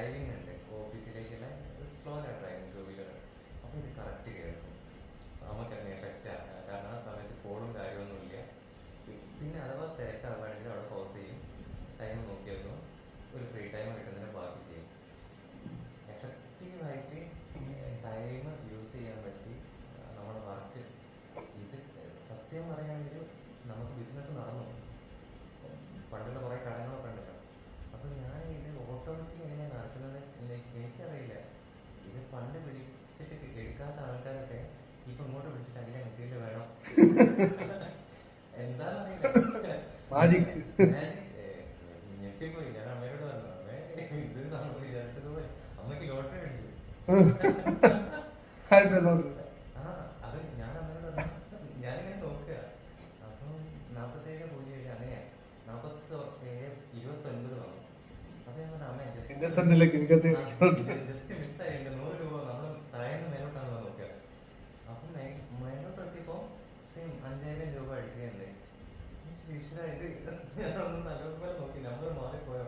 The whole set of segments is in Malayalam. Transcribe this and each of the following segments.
ഡ്രൈവിംഗ് ഉണ്ട് ഓഫീസിലേക്കുള്ള സ്ലോയിലാണ് ഡ്രൈവിംഗ് ടൂ വീലർ. അപ്പോൾ ഇത് കറക്റ്റ് കേൾക്കും, നമുക്ക് അങ്ങനെ എഫക്റ്റ് ആകാം. കാരണം ആ സമയത്ത് കോളും കാര്യമൊന്നുമില്ല. പിന്നെ അഥവാ തിരക്കാവുകയാണെങ്കിൽ അവിടെ പോസ് ചെയ്യും, ടൈം നോക്കി വെക്കും, ഒരു ഫ്രീ ടൈം കിട്ടുന്നതിന് ബാക്കി ചെയ്യും. എഫക്റ്റീവായിട്ട് ടൈം യൂസ് ചെയ്യാൻ പറ്റി നമ്മുടെ വർക്ക്. ഇത് സത്യം പറയുകയാണെങ്കിൽ നമുക്ക് ബിസിനസ് നടന്നു, പണ്ടുള്ള കുറേ കടങ്ങളൊക്കെ ഉണ്ടല്ലോ. അപ്പോൾ ഞാൻ ഇത് ഓട്ടോമാറ്റിക് എങ്ങനെയാണ് നടക്കുന്നത് എനിക്കറിയില്ല. ഇത് പണ്ട് പിടിച്ചിട്ട് എടുക്കാത്ത ആൾക്കാരൊക്കെ ഇപ്പം ഇങ്ങോട്ട് പിടിച്ചിട്ട് അതിൻ്റെ മെറ്റീരിയൽ വേണം എന്താണെന്നറിയില്ല. ഞെട്ടിപ്പോയി. ഞാൻ അമ്മയോട് പറഞ്ഞു, അമ്മേ ഇത് നമ്മൾ വിചാരിച്ചതുപോലെ അമ്മയ്ക്ക് ലോട്ടറി അടിച്ചു. അത് ഞാൻ അമ്മയോട് പറഞ്ഞു, ഞാനിങ്ങനെ നോക്കുക. അപ്പം 47.07 അങ്ങനെയാണ്, 47.29 വന്നു. അപ്പൊ ഞാൻ പറഞ്ഞു, അമ്മ ജസ്റ്റ് മിസ്സായിട്ടുണ്ട് 100 രൂപ. നമ്മൾ താഴേന്ന് മേലോട്ടാണ് നോക്കുക. അപ്പം മേലോട്ട് എത്തിയപ്പോ സെയിം 5000 രൂപ അടിച്ചിട്ടുണ്ട്. ഇത് ഞാനൊന്ന് നല്ലപോലെ നോക്കി, നമ്പർ മാറിപ്പോയോ.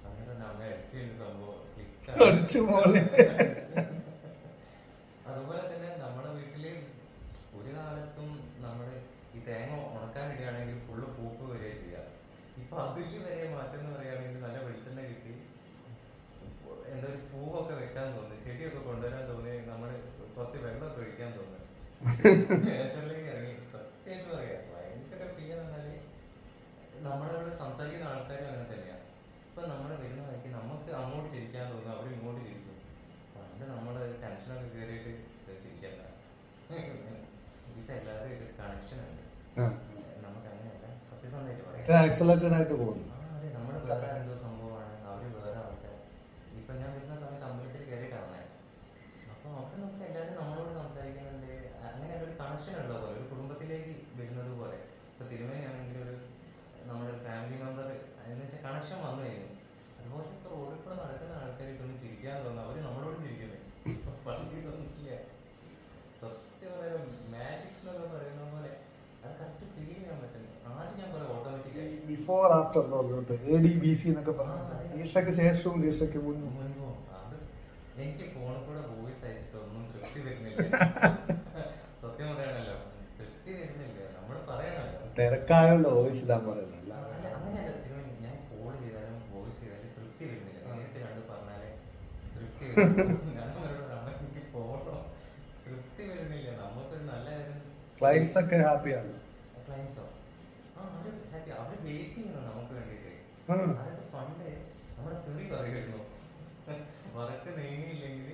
അങ്ങനെ തന്നെ അമ്മ അടിച്ചിട്ടുണ്ട് സംഭവം. അതുപോലെ തന്നെ നമ്മുടെ വീട്ടില് ഒരു കാലത്തും നമ്മള് ഈ തേങ്ങ ഉണക്കാനിടുകയാണെങ്കിൽ ഫുള്ള് പൂപ്പ് വരിക ചെയ്യുക. ഇപ്പൊ അതില് വരെ മാറ്റം എന്ന് പറയുകയാണെങ്കിൽ നല്ല വെളിച്ചെണ്ണ കിട്ടി, എന്താ ഒരു പൂവൊക്കെ വെക്കാൻ തോന്നി, ചെടിയൊക്കെ കൊണ്ടുവരാൻ തോന്നി, നമ്മള് കുറച്ച് വെള്ളമൊക്കെ ഒഴിക്കാൻ തോന്നി. നേച്ചറിലേക്ക് ഇറങ്ങി. സത്യമായിട്ട് പറയാം, ഭയങ്കര ഫീൽ എന്ന് പറഞ്ഞാല് നമ്മളോട് സംസാരിക്കുന്ന ആൾക്കാരും അങ്ങനെ തന്നെയാണ്. ഇപ്പൊ നമ്മള് വരുന്ന വഴിക്ക് നമുക്ക് അങ്ങോട്ട് ചിരിക്കാൻ തോന്നും, അവർ ഇങ്ങോട്ട് ചിരിക്കും. പണ്ട് നമ്മള് ടെൻഷനൊക്കെ കയറിയിട്ട് ചിരിക്കണ്ട. ഇപ്പൊ എല്ലാവരും ഇത് കണക്ഷൻ ഉണ്ട്. നമുക്ക് അങ്ങനെയല്ല, സത്യസന്ധമായിട്ട് പറയാം. അതെ, നമ്മള് വേറെ എന്തോ സംഭവമാണ്, അവര് വേറെ ആൾക്കാർ. ഇപ്പൊ ഞാൻ വരുന്ന സമയത്ത് അമ്പലത്തിൽ കയറിയിട്ടാണ്. അപ്പൊ അവിടെ നമുക്ക് എല്ലാവരും നമ്മളോട് സംസാരിക്കുന്നുണ്ട്. അങ്ങനെ ഒരു കണക്ഷൻ ഉള്ള പോലെ, ഒരു കുടുംബത്തിലേക്ക് വരുന്നത് പോലെ. ഇപ്പൊ തിരുമേനിയാണെങ്കിൽ ഒരു നമ്മുടെ ഫാമിലി മെമ്പർ, എന്ന് വെച്ചാൽ കണക്ഷൻ വന്നു കഴിഞ്ഞു. അതുപോലെ ഇപ്പൊ റോഡിൽ കൂടെ നടക്കുന്ന ആൾക്കാരിട്ടൊന്ന് ചിരിക്കാൻ തോന്നുന്നു, അവര് നമ്മളോട് ചിരിക്കുന്നത്. പള്ളിയിലൊന്നുമില്ല. സത്യം പറയാ, മാജിക് എന്നൊക്കെ പറയുന്ന പോലെ അത് കറക്റ്റ് ഫീൽ ചെയ്യാൻ പറ്റുന്നു. ആദ്യം ഞാൻ പറയാം ഓട്ടോമാറ്റിക്കായി ബിഫോർ ആഫ്റ്റർ ADBC എന്നൊക്കെ പറഞ്ഞു, ഈശയ്ക്ക് ശേഷവും ഈശയ്ക്ക് മുൻപും. അത് എനിക്ക് ഫോണിൽ കൂടെ വോയിസ് അയച്ചിട്ടൊന്നും തൃപ്തി വരുന്നില്ല. സത്യം പറയാനല്ലോ, തൃപ്തി വരുന്നില്ല. നമ്മൾ പറയണല്ലോ, തിരക്കായോണ്ട് വോയിസ് ഇടാൻ പറയുന്നത്. അങ്ങനെയല്ല തിരുവനന്തപുരം, ഞാൻ കോൾ ചെയ്താലും വോയിസ് ചെയ്താലും തൃപ്തി വരുന്നില്ല. നേരിട്ട് കണ്ട് പറഞ്ഞാലേ തൃപ്തി വരുന്നില്ല. ഞാൻ അവരോട് എനിക്ക് പോകണോ, തൃപ്തി വരുന്നില്ല. നമുക്കൊരു നല്ല കാര്യം. ക്ലയൻസ് ഒക്കെ ഹാപ്പിയാണ്. ക്ലയൻസോ അവര് ഹാപ്പി, അവര് വെയിറ്റ് ചെയ്യുന്നു നമുക്ക് വേണ്ടിയിട്ട്. അതായത് പണ്ട് നമ്മുടെ തെറി പറയുമായിരുന്നു, വർക്ക് നീങ്ങിയില്ലെങ്കിൽ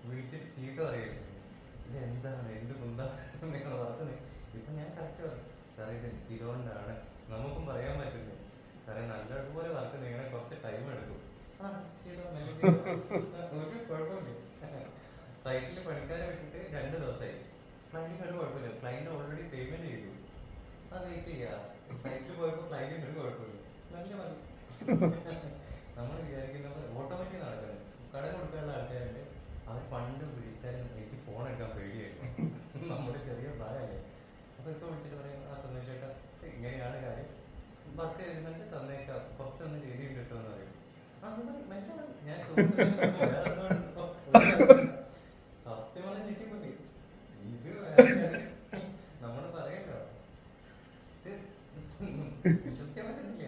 വിളിച്ചിട്ട് ചീത്ത പറയുമായിരുന്നു. ഇത് എന്താണ്, എന്ത് കുന്താണ് നിങ്ങൾ വർക്ക്. ഇപ്പൊ ഞാൻ കറക്റ്റ് പറയും, സാറേ ഇത് ഇതുകൊണ്ടാണ്, നമുക്കും പറയാൻ പറ്റുന്നു. സാറേ നല്ലതുപോലെ വർക്ക് നീങ്ങണേ കുറച്ച് ടൈം എടുക്കും. ചെയ്തോ, ഒരു കുഴപ്പമില്ല. സൈറ്റിൽ പണിക്കാരെ വിട്ടിട്ട് 2 ദിവസമായി. ക്ലയന്റിന് ഒരു കുഴപ്പമില്ല, ക്ലയന്റ് ഓൾറെഡി പേയ്മെന്റ് ചെയ്തു. അത് വെയിറ്റ് ചെയ്യാം. സൈറ്റിൽ പോയപ്പോൾ ക്ലയന്റിന് ഒരു കുഴപ്പമില്ല, നല്ല മതി. നമ്മൾ വിചാരിക്കുന്ന ഓട്ടോമാറ്റിക് നടക്കുന്നത്. കട കൊടുക്കാനുള്ള ആൾക്കാരുണ്ട്, അവർ പണ്ട് വിളിച്ചാലും എനിക്ക് ഫോൺ എടുക്കാൻ പേടിയായിരുന്നു. നമ്മുടെ ചെറിയ പ്രായമല്ലേ. അപ്പൊ ഇപ്പൊ വിളിച്ചിട്ട് പറയും, ആ സന്ദേശ ചേട്ടാ ഇങ്ങനെയാണ് കാര്യം, വർക്ക് എഴുതുന്നുണ്ട് തന്നേക്കാം, കുറച്ചൊന്ന് ചെയ്ത് കിട്ടുമോ എന്ന് പറയും. ഞാൻ സത്യം പറഞ്ഞ ഞെട്ടിപ്പോയി. ഇത് നമ്മള് പറയല്ലോ, ഇത് വിശ്വസിക്കാൻ പറ്റുന്നില്ല.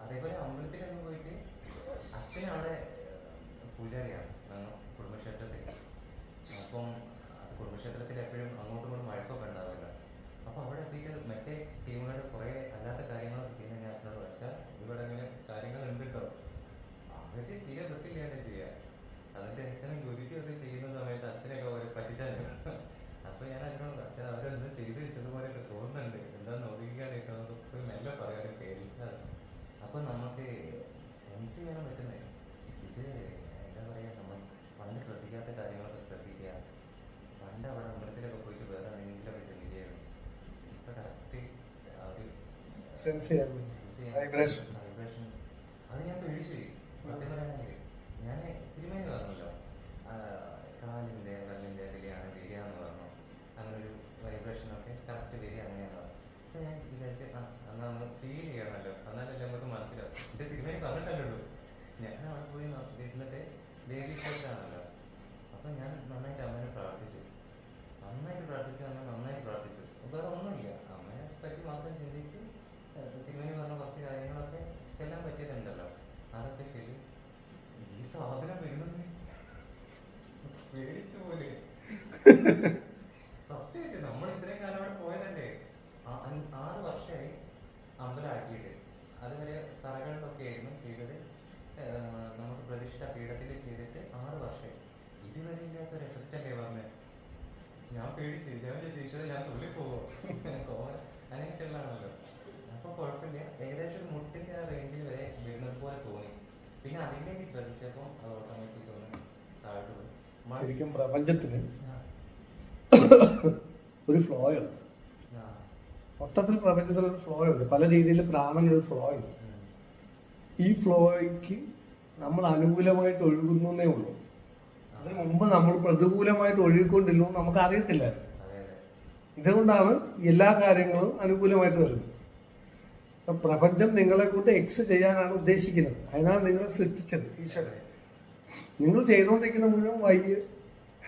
അതേപോലെ അമ്പലത്തിലൊക്കെ പോയിട്ട് അച്ഛൻ അവിടെ പൂജാരിയാണ് കുടുംബക്ഷേത്രത്തിൽ. അപ്പം അത് കുടുംബക്ഷേത്രത്തിൽ എപ്പോഴും അങ്ങോട്ടും ഇങ്ങോട്ടും വഴക്കൊക്കെ ഉണ്ടാവില്ല. അപ്പൊ അവിടെ എത്തിയിട്ട് മറ്റേ ടീമുകളുടെ കുറെ അല്ലാത്ത കാര്യങ്ങളൊക്കെ ചെയ്യുന്ന അച്ഛനോട് വെച്ചാൽ ഇവിടെ അങ്ങനെ കാര്യങ്ങൾ ഉണ്ട് കേട്ടോ, അവര് തീരെ വൃത്തിയില്ലാണ്ട് ചെയ്യുക. അതിന്റെ അച്ഛനെ ഗുരുതിയൊക്കെ ചെയ്യുന്ന സമയത്ത് അച്ഛനൊക്കെ അവരെ പറ്റിച്ചാലും. അപ്പൊ ഞാൻ അച്ഛനോട് അച്ഛൻ അവരെന്ത് ചെയ്ത് വെച്ചതുപോലെയൊക്കെ തോന്നുന്നുണ്ട്, എന്താ നോക്കിക്കാനൊക്കെ പോയി മെല്ലെ പറയാനും കേൾക്കാതെ. അപ്പൊ നമുക്ക് സെൻസ് ചെയ്യാൻ പറ്റുന്നത് ഇത് എന്താ പറയാ, നമ്മൾ പണ്ട് ശ്രദ്ധിക്കാത്ത കാര്യങ്ങളൊക്കെ ശ്രദ്ധിക്കുക. പണ്ട് അവിടെ അമ്പലത്തിലൊക്കെ പോയിട്ട് വേറെ എന്തെങ്കിലുമൊക്കെ ചെയ്യുകയായിരുന്നു. ഇപ്പൊ കറക്റ്റ് ആ ഒരു വൈബ്രേഷൻ അത് ഞാൻ പേടിച്ചു പോയി. സത്യം പറയാണെങ്കിൽ ഞാൻ തിരുമേനി പറഞ്ഞല്ലോ, കാലിന്റെ കല്ലിന്റെ അതിലെയാണ് വരിക എന്ന് പറഞ്ഞു. അങ്ങനെ ഒരു വൈബ്രേഷനൊക്കെ കറക്റ്റ് വരിക അങ്ങനെയാന്ന് പറഞ്ഞു. അപ്പൊ ഞാൻ വിചാരിച്ചു, എന്നാ ഒന്ന് ഫീൽ ചെയ്യണമല്ലോ, എന്നാലല്ലേ നമുക്ക് മനസ്സിലാവും. എന്റെ തിരുമേനി പറഞ്ഞിട്ടല്ലോ. ഞാൻ അവിടെ പോയി ഇരുന്നിട്ട് ദേവി ക്ഷേത്രമാണല്ലോ. അപ്പം ഞാൻ നന്നായിട്ട് അമ്മേനെ പ്രാർത്ഥിച്ചു, നന്നായിട്ട് പ്രാർത്ഥിച്ചു. വേറെ ഒന്നുമില്ല, അമ്മയെ പറ്റി മാത്രം ചിന്തിച്ച് തിരുമേനി പറഞ്ഞ കുറച്ച് കാര്യങ്ങളൊക്കെ ചെല്ലാൻ പറ്റിയതുണ്ടല്ലോ, അതൊക്കെ ശരി. ഈ സാധനം വരുന്നത് പേടിച്ചു പോലെ. സത്യമായിട്ട് നമ്മൾ ഇത്രയും കാലം അവിടെ പോയതല്ലേ, 6 വർഷമായി അമ്പലമാക്കിയിട്ട്. അതുവരെ തറകളിലൊക്കെ ആയിരുന്നു ചെയ്തത്, നമുക്ക് പ്രതിഷ്ഠ പീഠത്തിൽ ചെയ്തിട്ട് 6 വർഷമായി. ഇതുവരെ ഇല്ലാത്തൊരു എഫക്റ്റ് അല്ലേ പറഞ്ഞത്. ഞാൻ പേടിച്ചു, ഞാൻ ചോദിച്ചത് ഞാൻ തുള്ളിപ്പോവോ അങ്ങനെയൊക്കെയുള്ളതാണല്ലോ. അപ്പൊ കുഴപ്പമില്ല, ഏകദേശം ഒരു മുട്ടിന്റെ ആ റേഞ്ചിൽ വരെ വരുന്നത് പോലെ തോന്നി. പിന്നെ അതിലേക്ക് ശ്രദ്ധിച്ചപ്പോൾ അത് ഓട്ടോമാറ്റിക് ഒന്ന് താഴോട്ട് പോയി. ശരിക്കും പ്രപഞ്ചത്തിന് ഒരു ഫ്ലോ ഉണ്ട്, മൊത്തത്തിൽ പ്രപഞ്ചത്തിലൊരു ഫ്ലോ ഉണ്ട്, പല രീതിയിൽ പ്രാണനൊരു ഫ്ലോ ഉണ്ട്. ഈ ഫ്ലോയ്ക്ക് നമ്മൾ അനുകൂലമായിട്ട് ഒഴുകുന്നേ ഉള്ളൂ. അതിന് മുമ്പ് നമ്മൾ പ്രതികൂലമായിട്ട് ഒഴുകിക്കൊണ്ടിരുന്നു നമുക്ക് അറിയത്തില്ലായിരുന്നു. ഇതുകൊണ്ടാണ് എല്ലാ കാര്യങ്ങളും അനുകൂലമായിട്ട് വരുന്നത്. അപ്പം പ്രപഞ്ചം നിങ്ങളെ കൊണ്ട് എക്സ് ചെയ്യാനാണ് ഉദ്ദേശിക്കുന്നത്, അതിനാണ് നിങ്ങളെ സൃഷ്ടിച്ചത് ഈശ്വരൻ. നിങ്ങൾ ചെയ്തുകൊണ്ടിരിക്കുന്ന മുഴുവൻ വൈകി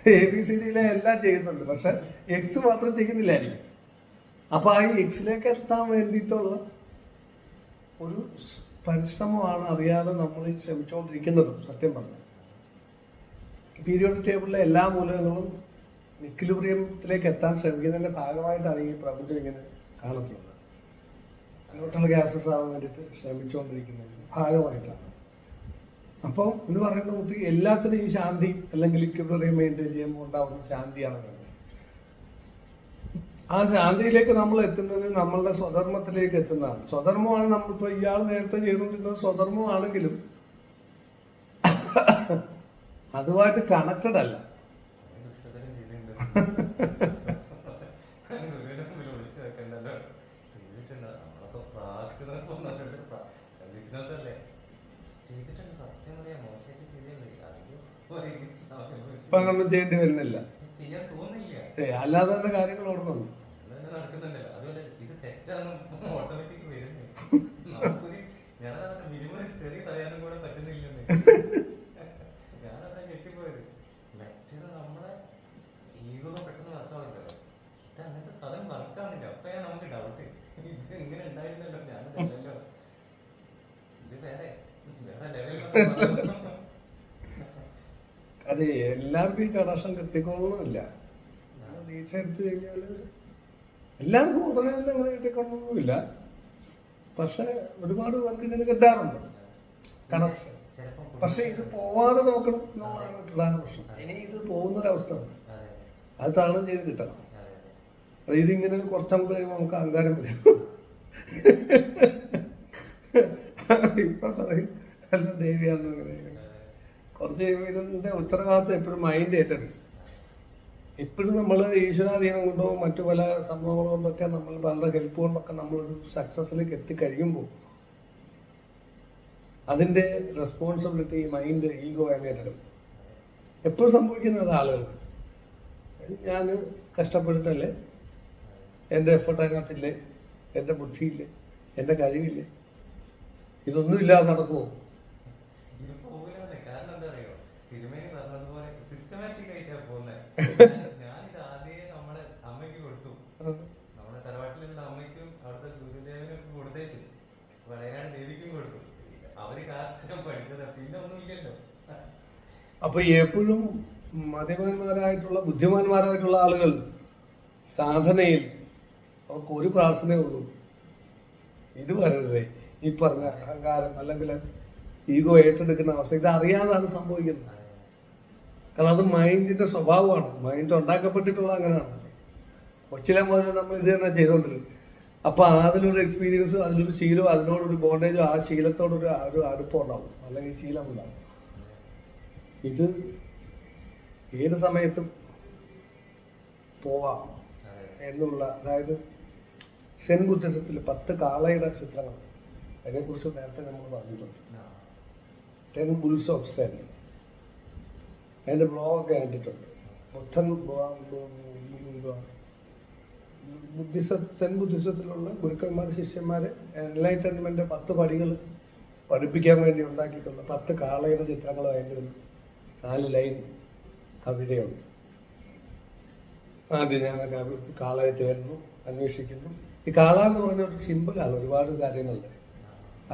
ABCDയിലെ എല്ലാം ചെയ്യുന്നുണ്ട്, പക്ഷെ എക്സ് മാത്രം ചെയ്യുന്നില്ലായിരിക്കും. അപ്പൊ ആ എക്സിലേക്ക് എത്താൻ വേണ്ടിയിട്ടുള്ള ഒരു പരിശ്രമമാണ് അറിയാതെ നമ്മൾ ശ്രമിച്ചുകൊണ്ടിരിക്കുന്നതും. സത്യം പറഞ്ഞാൽ പീരിയോഡിക് ടേബിളിലെ എല്ലാ മൂലകങ്ങളും ഇക്വിലിബ്രിയത്തിലേക്ക് എത്താൻ ശ്രമിക്കുന്നതിന്റെ ഭാഗമായിട്ടാണ് ഈ പ്രപഞ്ചം ഇങ്ങനെ കാണപ്പെടുന്നത്. ന്യൂട്രൽ ഗ്യാസസ് ആവാൻ വേണ്ടിയിട്ട് ശ്രമിച്ചുകൊണ്ടിരിക്കുന്നതിന്റെ ഭാഗമായിട്ടാണ്. അപ്പം എന്ന് പറയുന്ന കുട്ടി എല്ലാത്തിനും ഈ ശാന്തി അല്ലെങ്കിൽ ഇക്വിലിബ്രിയം മെയിൻറ്റെയിൻ ചെയ്യുമ്പോൾ ഉണ്ടാവുന്ന ശാന്തിയാണ് വേണ്ടത്. ആ ശാന്തിയിലേക്ക് നമ്മൾ എത്തുന്നത് നമ്മളുടെ സ്വധർമ്മത്തിലേക്ക് എത്തുന്നതാണ്. സ്വധർമ്മമാണ് നമ്മളിപ്പോൾ ഇയാൾ നേരത്തെ ചെയ്തുകൊണ്ടിരുന്നത് സ്വധർമ്മമാണെങ്കിലും അതുമായിട്ട് കണക്റ്റഡ് അല്ല. ഇപ്പൊ അങ്ങനൊന്നും ചെയ്യേണ്ടി വരുന്നില്ല, അല്ലാതെ തന്നെ കാര്യങ്ങൾ ഓർമ്മ നടക്കുന്നുണ്ടല്ലോ. അതുപോലെ ഇത് തെറ്റാണെന്ന് ഓട്ടോമാറ്റിക് വരുന്നു. ഞാനത് മിനിമം തെറി പറയാനും കൂടെ പറ്റുന്നില്ലെന്ന് ഞാനതാ ഞെട്ടിപ്പോയത്. മറ്റേത് നമ്മളെ ഈഗോ പെട്ടെന്ന് വർക്കാവില്ലല്ലോ, ഇത് അങ്ങനത്തെ സാധനം വർക്കാവുന്നില്ല. അപ്പഴാ നമുക്ക് ഡൗട്ട്, ഇത് എങ്ങനെ ഉണ്ടായിരുന്നല്ലോ, ഞാനിതല്ലല്ലോ, ഇത് വേറെ ലെവലിൽ. അതെ, എല്ലാവർക്കും ഈ കണക്ഷൻ കിട്ടിക്കൊള്ളണമെന്നില്ല. ദീക്ഷ എടുത്തു കഴിഞ്ഞാൽ എല്ലാവർക്കും ഉടനെ തന്നെ അങ്ങനെ കിട്ടിക്കൊള്ളണമെന്നില്ല, പക്ഷെ ഒരുപാട് പേർക്ക് ഇങ്ങനെ കിട്ടാറുണ്ട് കണക്ഷൻ. പക്ഷെ ഇത് പോവാതെ നോക്കണം എന്നുള്ളതാണ് പ്രധാന പ്രശ്നം. ഇനി ഇത് പോകുന്നൊരവസ്ഥ അത് തരണം ചെയ്ത് കിട്ടണം. ഇതിങ്ങനെ കുറച്ചങ്ങോട്ട് കഴിയുമ്പോൾ നമുക്ക് അഹങ്കാരം വരും. ഇപ്പൊ പറയും അല്ല ദേവിയാണെന്ന് അങ്ങനെ. കുറച്ച് കഴിയുമ്പോൾ ഇതിന്റെ ഉത്തരവാദിത്വം എപ്പോഴും മൈൻഡ് ഏറ്റെടുക്കും. എപ്പോഴും നമ്മൾ ഈശ്വരാധീനം കൊണ്ടോ മറ്റു പല സംഭവങ്ങൾ കൊണ്ടൊക്കെ നമ്മൾ വളരെ ഹെൽപ്പ് കൊണ്ടൊക്കെ നമ്മളൊരു സക്സസ്സിലേക്ക് എത്തിക്കഴിയുമ്പോൾ അതിൻ്റെ റെസ്പോൺസിബിലിറ്റി മൈൻഡ് ഈഗോ അങ്ങ് ഏറ്റെടുക്കും. എപ്പോഴും സംഭവിക്കുന്നത് ആളുകൾക്ക് ഞാൻ കഷ്ടപ്പെട്ടിട്ടല്ലേ, എൻ്റെ എഫർട്ട് അതിനകത്തില്ലേ, എൻ്റെ ബുദ്ധിയില്ലേ, എൻ്റെ കഴിവില്ലേ, ഇതൊന്നും ഇല്ലാതെ നടക്കുമോ? ഞാനിത് ആദ്യമേ നമ്മളെ അമ്മയ്ക്ക് കൊടുത്തു, നമ്മുടെ തറവാട്ടിലുള്ള അമ്മയ്ക്കും അവിടുത്തെ ഗുരുദേവനൊക്കെ കൊടുത്തേച്ചു, വളരാൻ ദേവിക്കും കൊടുത്തു. അവര് കാരണം പഠിച്ചതാ, പിന്നെ ഒന്നുമില്ലല്ലോ. അപ്പൊ എപ്പോഴും മതിമാന്മാരായിട്ടുള്ള ബുദ്ധിമാന്മാരായിട്ടുള്ള ആളുകൾ സാധനയിൽ അവർക്ക് ഒരു പ്രാർത്ഥനയേ ഉള്ളൂ, ഇത് വരരുതേ, ഈ പറഞ്ഞ അഹങ്കാരം അല്ലെങ്കിൽ ഈഗോ ഏറ്റെടുക്കുന്ന അവസ്ഥ. ഇത് അറിയാതാണ് സംഭവിക്കുന്നത്. കാരണം അത് മൈൻഡിന്റെ സ്വഭാവമാണ്, മൈൻഡ് ഉണ്ടാക്കപ്പെട്ടിട്ടുള്ള അങ്ങനെയാണ്. കൊച്ചിലെ മുതൽ നമ്മൾ ഇത് തന്നെ ചെയ്തുകൊണ്ടിരിക്കും. അപ്പൊ അതിലൊരു എക്സ്പീരിയൻസ്, അതിലൊരു ശീലവും അതിനോടൊരു ബോണ്ടേജോ ആ ശീലത്തോടൊരു ഒരു അടുപ്പം ഉണ്ടാവും, അല്ലെങ്കിൽ ശീലം ഉണ്ടാവും. ഇത് ഏത് സമയത്തും പോവാം എന്നുള്ള, അതായത് സെൻ ബുദ്ധിസത്തിൽ 10 കാളയുടെ ചിത്രങ്ങൾ, അതിനെക്കുറിച്ച് നേരത്തെ നമ്മൾ പറഞ്ഞിട്ടുണ്ട്. 10 bulls of Zen, അതിൻ്റെ ബ്ലോഗൊക്കെ കണ്ടിട്ടുണ്ട്. ബുദ്ധൻ സെൻ ബുദ്ധിസത്തിലുള്ള ഗുരുക്കന്മാർ ശിഷ്യന്മാർ എൻലൈറ്റൻമെൻ്റ് 10 പടികൾ പഠിപ്പിക്കാൻ വേണ്ടി ഉണ്ടാക്കിയിട്ടുള്ള 10 കാളയുടെ ചിത്രങ്ങളും അതിൻ്റെ ഒരു 4 ലൈൻ കവിതയുണ്ട്. ആദ്യം ഞാൻ കാളയെ തേടുന്നു, അന്വേഷിക്കുന്നു. ഈ കാള എന്ന് പറഞ്ഞ ഒരു സിമ്പിളാണ് ഒരുപാട് കാര്യങ്ങളുണ്ട്.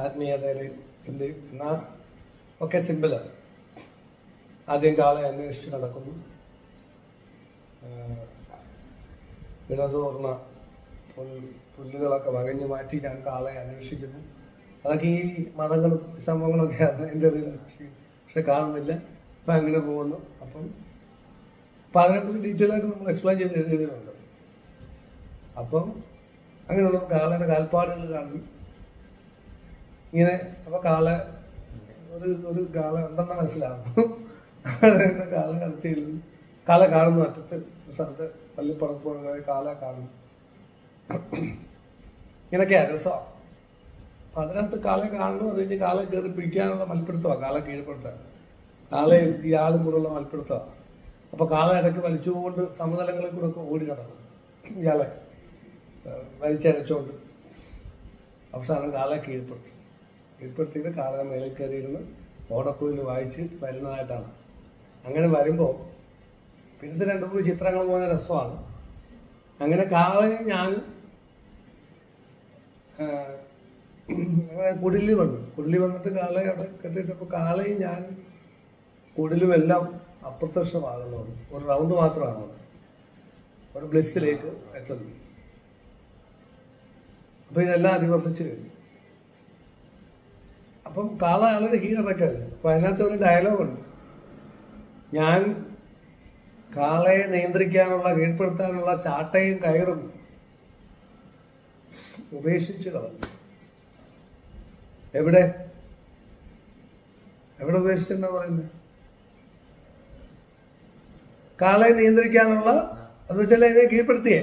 ആത്മീയതയുടെയും എന്നാൽ ഒക്കെ സിമ്പിളാണ്. ആദ്യം കാളയെ അന്വേഷിച്ച് നടക്കുന്നു. ഇടതോർന്ന പുല്ലുകളൊക്കെ വകഞ്ഞു മാറ്റി ഞാൻ കാളയെ അന്വേഷിക്കുന്നു. അതൊക്കെ ഈ മതങ്ങളും സംഭവങ്ങളൊക്കെ അതിൻ്റെ ഇടയിൽ പക്ഷെ കാണുന്നില്ല. അപ്പം അങ്ങനെ പോകുന്നു. അപ്പം അതിനെക്കുറിച്ച് ഡീറ്റെയിൽ ആയിട്ട് നമ്മൾ എക്സ്പ്ലെയിൻ ചെയ്ത് എഴുതിയിട്ടുണ്ട്. അപ്പം അങ്ങനെയുള്ള കാളയുടെ കാൽപ്പാടുകൾ കാണുന്നു. ഇങ്ങനെ അപ്പോൾ കാള ഒരു കാള ഉണ്ടെന്ന് മനസ്സിലാകുന്നു. അതിൻ്റെ കാള കടത്തിയിൽ കാള കാണുന്നു. അറ്റത്ത് സ്ഥലത്ത് പള്ളിപ്പുറപ്പോൾ കാള കാണുന്നു. ഇങ്ങനെയൊക്കെയാണ് രസമാണ്. അപ്പം അതിനകത്ത് കാളെ കാണുന്നു. അത് കഴിഞ്ഞ് കാളെ കയറി പിടിക്കാനുള്ള മൽപ്പിടുത്തമാണ്, കാളെ കീഴ്പ്പെടുത്താൻ. കാളയും ഈ ആളും കൂടെയുള്ള മൽപ്പിടുത്തമാണ്. അപ്പോൾ കാള ഇടയ്ക്ക് വലിച്ചുകൊണ്ട് സമതലങ്ങളിൽ കൂടെ ഒക്കെ ഓടി കിടക്കും. ഇയാളെ വലിച്ചരച്ചുകൊണ്ട് അവസാനം കാളെ കീഴ്പ്പെടുത്തിയിട്ട് കാള മേളിൽ കയറിയിരുന്ന് ഓടക്കുയിൽ വായിച്ച് വരുന്നതായിട്ടാണ്. അങ്ങനെ വരുമ്പോൾ പിന്നത്തെ 2-3 ചിത്രങ്ങൾ പോലെ രസമാണ്. അങ്ങനെ കാളയും ഞാൻ കുടിലിൽ വന്നിട്ട് കാളയെ അവിടെ കെട്ടിയിട്ടപ്പോൾ കാളയും ഞാൻ കുടിലും എല്ലാം അപ്രത്യക്ഷമാകുന്നത്. ഒരു റൗണ്ട് മാത്രമാണ് അവിടെ, ഒരു ബ്ലിസ്സിലേക്ക് എത്തുന്നു. അപ്പോൾ ഇതെല്ലാം അതിവർത്തിച്ച് കഴിഞ്ഞു. അപ്പം കാള ആളുടെ കീഴടക്കം കഴിഞ്ഞു. അപ്പം അതിനകത്ത് ഒരു ഡയലോഗുണ്ട്. ഞാൻ കാളയെ നിയന്ത്രിക്കാനുള്ള കീഴ്പ്പെടുത്താനുള്ള ചാട്ടയും കയറും ഉപേക്ഷിച്ച് കളഞ്ഞു. എവിടെ ഉപേക്ഷിച്ചെന്നാ പറയുന്നത്? കാളയെ നിയന്ത്രിക്കാനുള്ള എന്ന് വെച്ചാൽ അതിനെ കീഴ്പ്പെടുത്തിയേ.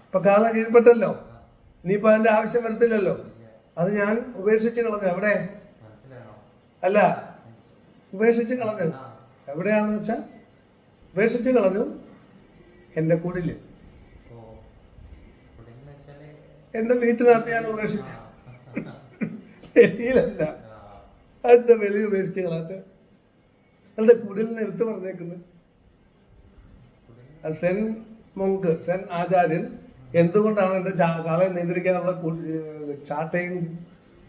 ഇപ്പൊ കാള കീഴ്പ്പെട്ടല്ലോ, ഇനിയിപ്പോ അതിന്റെ ആവശ്യം വരത്തില്ലല്ലോ. അത് ഞാൻ ഉപേക്ഷിച്ച് കളഞ്ഞു. എവിടെ? അല്ല, ഉപേക്ഷിച്ച് കളഞ്ഞു. എവിടെയാന്ന് വെച്ചാ ഉപേക്ഷിച്ച് കളഞ്ഞു എന്റെ കുടില്. എന്റെ വീട്ടിനകത്ത് ഞാൻ ഉപേക്ഷിച്ചു. ശരിയിലല്ല, അതിന്റെ വെളിയിൽ ഉപേക്ഷിച്ച് കളഞ്ഞ് എന്റെ കുടിലിനെ എടുത്തു പറഞ്ഞേക്കുന്നത്. സെൻ ആചാര്യൻ എന്തുകൊണ്ടാണ് എൻ്റെ കാളയെ നിയന്ത്രിക്കാനുള്ള ചാട്ടയും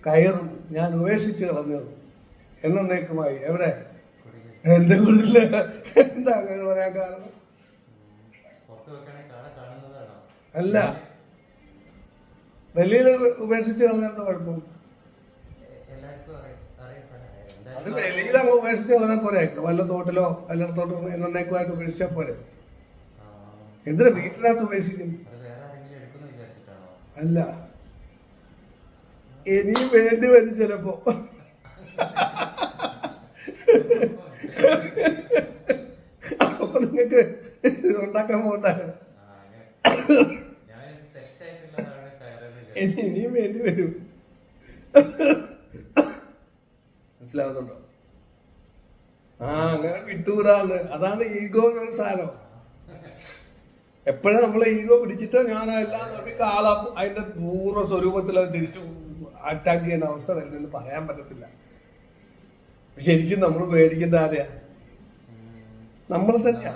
കയറും ഞാൻ ഉപേക്ഷിച്ച് കളഞ്ഞത് എന്നേക്കുമായി? എവിടെ? എന്റെ കുടില്. എന്താ അങ്ങനെ പറയാൻ കാരണം? അല്ല, വെളിയിൽ ഉപേക്ഷിച്ച് കളഞ്ഞെന്താ കുഴപ്പം? അത് വെളിയിൽ അങ്ങ് ഉപേക്ഷിച്ച് കളഞ്ഞാൽ പോരെ? വല്ല തോട്ടിലോ വല്ലയിടത്തോട്ടോ എന്നേക്കുമായിട്ട് ഉപേക്ഷിച്ചാൽ പോരെ? എന്തിനാ വീട്ടിനകത്ത് ഉപേക്ഷിക്കും? അല്ല, ഇനിയും വേണ്ടി വരും ചിലപ്പോ. അപ്പൊ നിങ്ങൾക്ക് ഉണ്ടാക്കാൻ പോകണ്ട. ഇനിയും വേണ്ടി വരും. മനസ്സിലാവുന്നുണ്ടോ? അങ്ങനെ വിട്ടുകൂടാന്ന്. അതാണ് ഈഗോ എന്നൊരു സാധനം. എപ്പോഴും നമ്മളെ ഈഗോ പിടിച്ചിട്ടോ ഞാൻ എല്ലാം നോക്കി കാള അതിന്റെ പൂർവ്വ സ്വരൂപത്തിൽ അത് തിരിച്ചു അറ്റാക്ക് ചെയ്യുന്ന അവസ്ഥ വരുന്നെന്ന് പറയാൻ പറ്റത്തില്ല. ശരിക്കും നമ്മൾ പേടിക്കേണ്ട ആരെയാ? നമ്മൾ തന്നെയാ.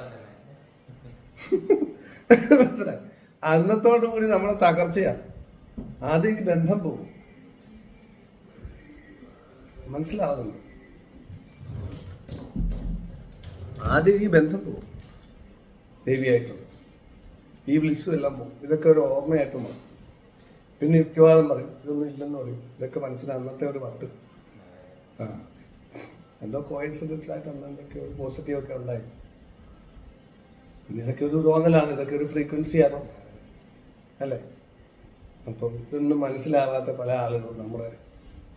മനസ്സിലായി? അന്നത്തോടു കൂടി നമ്മളെ തകർച്ചയാണ്. ആദ്യം ഈ ബന്ധം പോകും. മനസ്സിലാവുന്നുണ്ട്? ആദ്യം ഈ ബന്ധം പോകും. ദേവിയായിട്ടും ഈ ബ്ലിസ്സും എല്ലാം പോകും. ഇതൊക്കെ ഒരു ഓർമ്മയായിട്ടും മാറും. പിന്നെ യുക്തിവാദം പറയും, ഇതൊന്നും ഇല്ലെന്ന് പറയും. ഇതൊക്കെ മനസ്സിലായി അന്നത്തെ ഒരു വട്ട്. എന്തോ കോയിൻസിഡൻസ് ആയിട്ട് എന്തൊക്കെ ഒരു പോസിറ്റീവ് ഒക്കെ ഉണ്ടായി. പിന്നെ ഇതൊക്കെ ഒരു തോന്നലാണ്, ഇതൊക്കെ ഒരു ഫ്രീക്വൻസിയാണ് അല്ലേ? അപ്പം ഇതൊന്നും മനസ്സിലാവാത്ത പല ആളുകളും നമ്മുടെ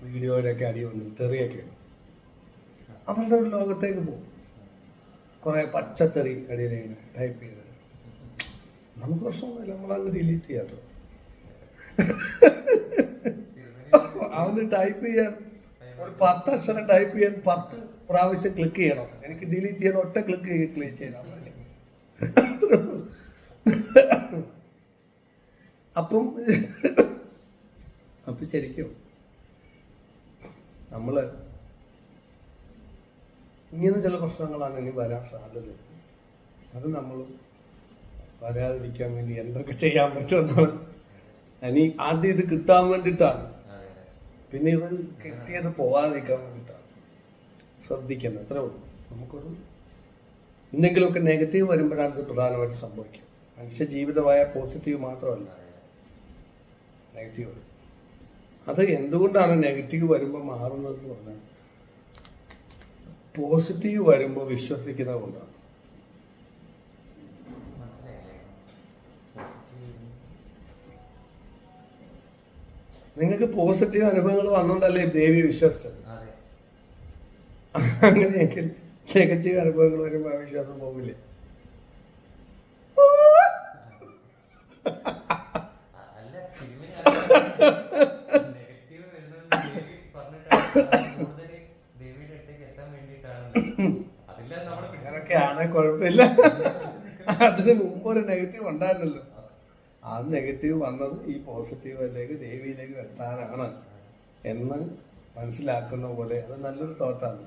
വീഡിയോയിലൊക്കെ അടി വന്നു തെറിയൊക്കെ അവരുടെ ഒരു ലോകത്തേക്ക് പോകും. കുറെ പച്ചത്തെറി അടിയിൽ ടൈപ്പ് ചെയ്തത് നമുക്ക് പ്രശ്നമൊന്നുമില്ല, നമ്മളങ്ങ് ഡിലീറ്റ് ചെയ്യാത്ത. അവന് ടൈപ്പ് ചെയ്യാൻ ഒരു 10 അക്ഷരം ടൈപ്പ് ചെയ്യാൻ 10 പ്രാവശ്യം ക്ലിക്ക് ചെയ്യണം. എനിക്ക് ഡിലീറ്റ് ചെയ്യാൻ ഒറ്റ ക്ലിക്ക് ചെയ്താൽ മതി. അപ്പം ശരിക്കും നമ്മൾ ഇങ്ങനെ ചില പ്രശ്നങ്ങളാണ് ഇനി വരാൻ സാധ്യത. അത് നമ്മൾ വരാതിരിക്കാൻ വേണ്ടി എന്തൊക്കെ ചെയ്യാൻ പറ്റുമെന്നാണ്. ഇനി ആദ്യം ഇത് കിട്ടാൻ വേണ്ടിയിട്ടാണ്, പിന്നെ ഇത് കിട്ടിയത് പോവാതിരിക്കാൻ വേണ്ടിയിട്ടാണ് ശ്രദ്ധിക്കുന്നത്. അത്രേ ഉള്ളൂ. നമുക്കൊരു എന്തെങ്കിലുമൊക്കെ നെഗറ്റീവ് വരുമ്പോഴാണ് ഇത് പ്രധാനമായിട്ട് സംഭവിക്കുക. മനുഷ്യ ജീവിതമായ പോസിറ്റീവ് മാത്രമല്ല, നെഗറ്റീവ് വരും. അത് എന്തുകൊണ്ടാണ് നെഗറ്റീവ് വരുമ്പോൾ മാറുന്നതെന്ന് പറഞ്ഞാൽ പോസിറ്റീവ് വരുമ്പോൾ വിശ്വസിക്കുന്നത് കൊണ്ടാണ്. നിങ്ങൾക്ക് പോസിറ്റീവ് അനുഭവങ്ങൾ വന്നുകൊണ്ടല്ലേ ദേവി വിശ്വസിച്ചത്. അങ്ങനെയെങ്കിൽ നെഗറ്റീവ് അനുഭവങ്ങൾ വരുമ്പോൾ ആ വിശ്വാസം പോകില്ലേ? അങ്ങനൊക്കെയാണ്, കുഴപ്പമില്ല. അതിന് മുമ്പ് ഒരു നെഗറ്റീവ് ഉണ്ടായിരുന്നല്ലോ. ആ നെഗറ്റീവ് വന്നത് ഈ പോസിറ്റീവിലേക്ക് ദേവിയിലേക്ക് എത്താനാണ് എന്ന് മനസ്സിലാക്കുന്ന പോലെ അത് നല്ലൊരു തോട്ടാണ്.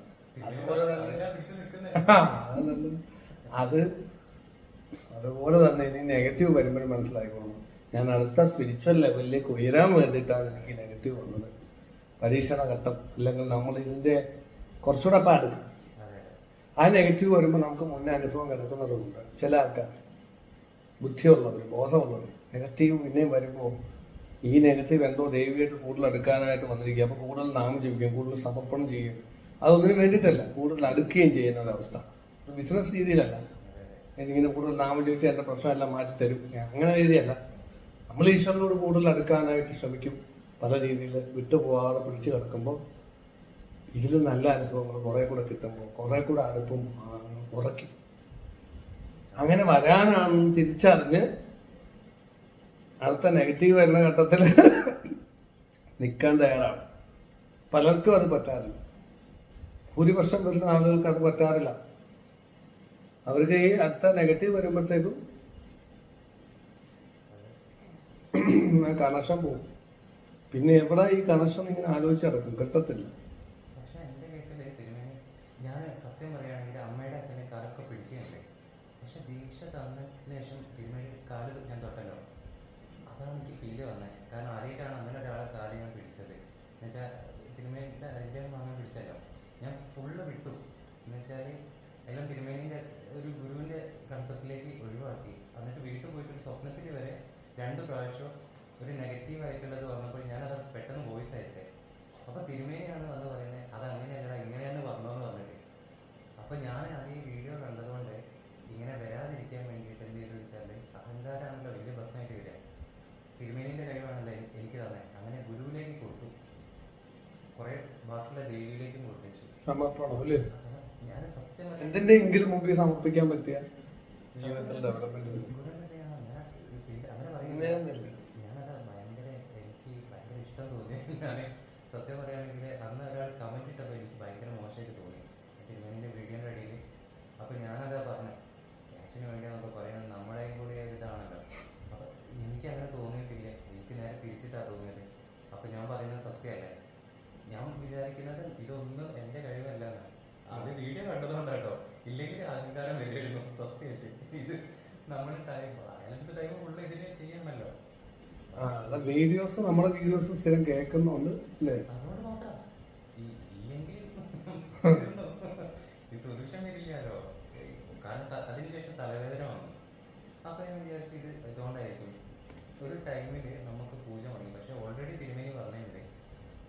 അതുപോലെ തന്നെ ഇനി നെഗറ്റീവ് വരുമ്പോഴും മനസ്സിലാക്കണം, ഞാൻ അടുത്ത സ്പിരിച്വൽ ലെവലിലേക്ക് ഉയരാൻ വേണ്ടിയിട്ടാണ് എനിക്ക് നെഗറ്റീവ് വന്നത്. പരീക്ഷണ ഘട്ടം അല്ലെങ്കിൽ നമ്മൾ ഇതിൻ്റെ കുറച്ചുകൂടെ പാടും. ആ നെഗറ്റീവ് വരുമ്പോൾ നമുക്ക് മുന്നേ അനുഭവം കിടക്കുന്നതുകൊണ്ട് ചില ആൾക്കാർ ബുദ്ധിയുള്ളവർ, ബോധമുള്ളവർ നെഗറ്റീവ് പിന്നെയും വരുമ്പോൾ ഈ നെഗറ്റീവ് എന്തോ ദേവിയായിട്ട് കൂടുതൽ അടുക്കാനായിട്ട് വന്നിരിക്കുക. അപ്പോൾ കൂടുതൽ നാമം ജപിക്കും, കൂടുതൽ സമർപ്പണം ചെയ്യും. അതൊന്നിനും വേണ്ടിയിട്ടല്ല, കൂടുതൽ അടുക്കുകയും ചെയ്യുന്ന ഒരവസ്ഥ. ബിസിനസ് രീതിയിലല്ല, എനിക്കിങ്ങനെ കൂടുതൽ നാമം ജപിച്ചാൽ എൻ്റെ പ്രശ്നമെല്ലാം മാറ്റിത്തരും, അങ്ങനെ രീതിയല്ല. നമ്മൾ ഈശ്വരനോട് കൂടുതൽ അടുക്കാനായിട്ട് ശ്രമിക്കും. പല രീതിയിൽ വിട്ടുപോകാതെ പിടിച്ചു കിടക്കുമ്പോൾ ഇതിൽ നല്ല അനുഭവങ്ങൾ കുറേ കൂടെ കിട്ടുമ്പോൾ കുറേ കൂടെ അടുപ്പം ഉറയ്ക്കും. അങ്ങനെ വരാനാണെന്ന് തിരിച്ചറിഞ്ഞ് അടുത്ത നെഗറ്റീവ് വരുന്ന ഘട്ടത്തിൽ നിൽക്കാൻ തയ്യാറാണ്. പലർക്കും അത് പറ്റാറില്ല. ഭൂരിപക്ഷം വരുന്ന ആളുകൾക്ക് അത് പറ്റാറില്ല. അവർക്ക് ഈ അടുത്ത നെഗറ്റീവ് വരുമ്പോഴത്തേക്കും കണക്ഷൻ പോകും. പിന്നെ എവിടെ ഈ കണക്ഷൻ ഇങ്ങനെ ആലോചിച്ച് നടക്കും, കിട്ടത്തില്ല. പക്ഷെ എൻ്റെ കേസിൽ തിരുമേനി, ഞാൻ സത്യം പറയുകയാണെങ്കിൽ അമ്മയുടെ അച്ഛനെ കാലൊക്കെ പിടിച്ചിട്ടുണ്ട്. പക്ഷെ ദീക്ഷ തന്നതിന് ശേഷം തിരുമേനി കാല് ഞാൻ തൊട്ടല്ലോ, അതാണ് എനിക്ക് ഫീല് വന്നത്. കാരണം ആദ്യമായിട്ടാണ് അങ്ങനെ ഒരാളെ കാല് ഞാൻ പിടിച്ചത്. എന്നുവെച്ചാൽ തിരുമേനിയുടെ അനുഗ്രഹം വാങ്ങാൻ പിടിച്ചല്ലോ, ഞാൻ ഫുള്ള് വിട്ടു. എന്നുവെച്ചാൽ എല്ലാം തിരുമേനിൻ്റെ ഒരു ഗുരുവിൻ്റെ കൺസെപ്റ്റിലേക്ക് ഒഴിവാക്കി. എന്നിട്ട് വീട്ടിൽ പോയിട്ട് ഒരു സ്വപ്നത്തിൽ വരെ 2 പ്രാവശ്യം ഒരു നെഗറ്റീവ് ആയിട്ടുള്ളത് വന്നപ്പോൾ ഞാനത് പെട്ടെന്ന് വോയിസ് അയച്ചേ. അപ്പോൾ തിരുമേനിയാണ് വന്ന് പറയുന്നത്, അത് അങ്ങനെയല്ലടാ ഇങ്ങനെയാന്ന് പറഞ്ഞോന്ന് പറഞ്ഞിട്ട്. അപ്പോൾ ഞാൻ അതേ വീഡിയോ കണ്ടതുകൊണ്ട് ഇങ്ങനെ വരാതിരിക്കാൻ വേണ്ടിയിട്ട് എന്ത് ചെയ്തു വെച്ചാൽ, അഹങ്കാരമാണല്ലോ വലിയ പ്രശ്നമായിട്ട് വരിക. തിരുമേനിൻ്റെ കഴിവാണല്ലോ എനിക്ക് തന്നെ. അങ്ങനെ ഗുരുവിലേക്ക് കൊടുത്തു, കുറേ ബാക്കിയുള്ള ദേവിയിലേക്കും കൊടുത്തു. സമർപ്പണം അല്ലേ? ഞാൻ സത്യം എന്തിൻ്റെയെങ്കിലും മുമ്പിൽ സമർപ്പിക്കാൻ പറ്റിയ ജീവിതത്തിൽ ഡെവലപ്മെന്റ് ഞാനത് ഭയങ്കര എനിക്ക് ഭയങ്കര ഇഷ്ടം തോന്നി. ഞാൻ സത്യം പറയുകയാണെങ്കിൽ അന്ന് ഒരാൾ കമന്റ് ഇട്ടപ്പോൾ എനിക്ക് ഭയങ്കര മോശമായിട്ട് തോന്നി തിരുമേനിൻ്റെ വീഡിയോൻ്റെ അടിയിൽ. അപ്പോൾ ഞാനതാ പറഞ്ഞത്, ക്യാഷിന് വേണ്ടിയാണെന്നൊക്കെ പറയുന്നത് നമ്മുടെയും കൂടി ഇതാണല്ലോ. അപ്പോൾ എനിക്ക് അങ്ങനെ തോന്നിയിട്ടില്ല, എനിക്ക് നേരെ തിരിച്ചിട്ടാണ് തോന്നിയത്. അപ്പോൾ ഞാൻ പറയുന്നത് സത്യമല്ലേ, ഞാൻ വിചാരിക്കുന്നത് ഇതൊന്നും എൻ്റെ കഴിവല്ല. അത് വീഡിയോ കണ്ടതുകൊണ്ടാട്ടോ, ഇല്ലെങ്കിൽ അഹങ്കാരം വരുമായിരുന്നു സത്യമായിട്ട്. ഇത് നമ്മുടെ ടൈം വയലൻസ് ടൈം ഫുള്ള് ഇതിന് ചെയ്യണമല്ലോ. വീഡിയോസ് നമ്മുടെ വീഡിയോസ് സ്ഥിരം കേൾക്കുന്നുണ്ട് അല്ലേ? അതുകൊണ്ട് മാത്രം ഇല്ലെങ്കിൽ ഈ സൊല്യൂഷൻ വരില്ലല്ലോ. കാരണം അതിനുശേഷം തലവേദന വന്നു. അപ്പൊ ഞാൻ വിചാരിച്ചു ഇത് ഇതുകൊണ്ടായിരിക്കും. ഒരു ടൈമിൽ നമുക്ക് പൂജ മുടങ്ങി. പക്ഷെ ഓൾറെഡി തിരുമേനി പറഞ്ഞിട്ടുണ്ട്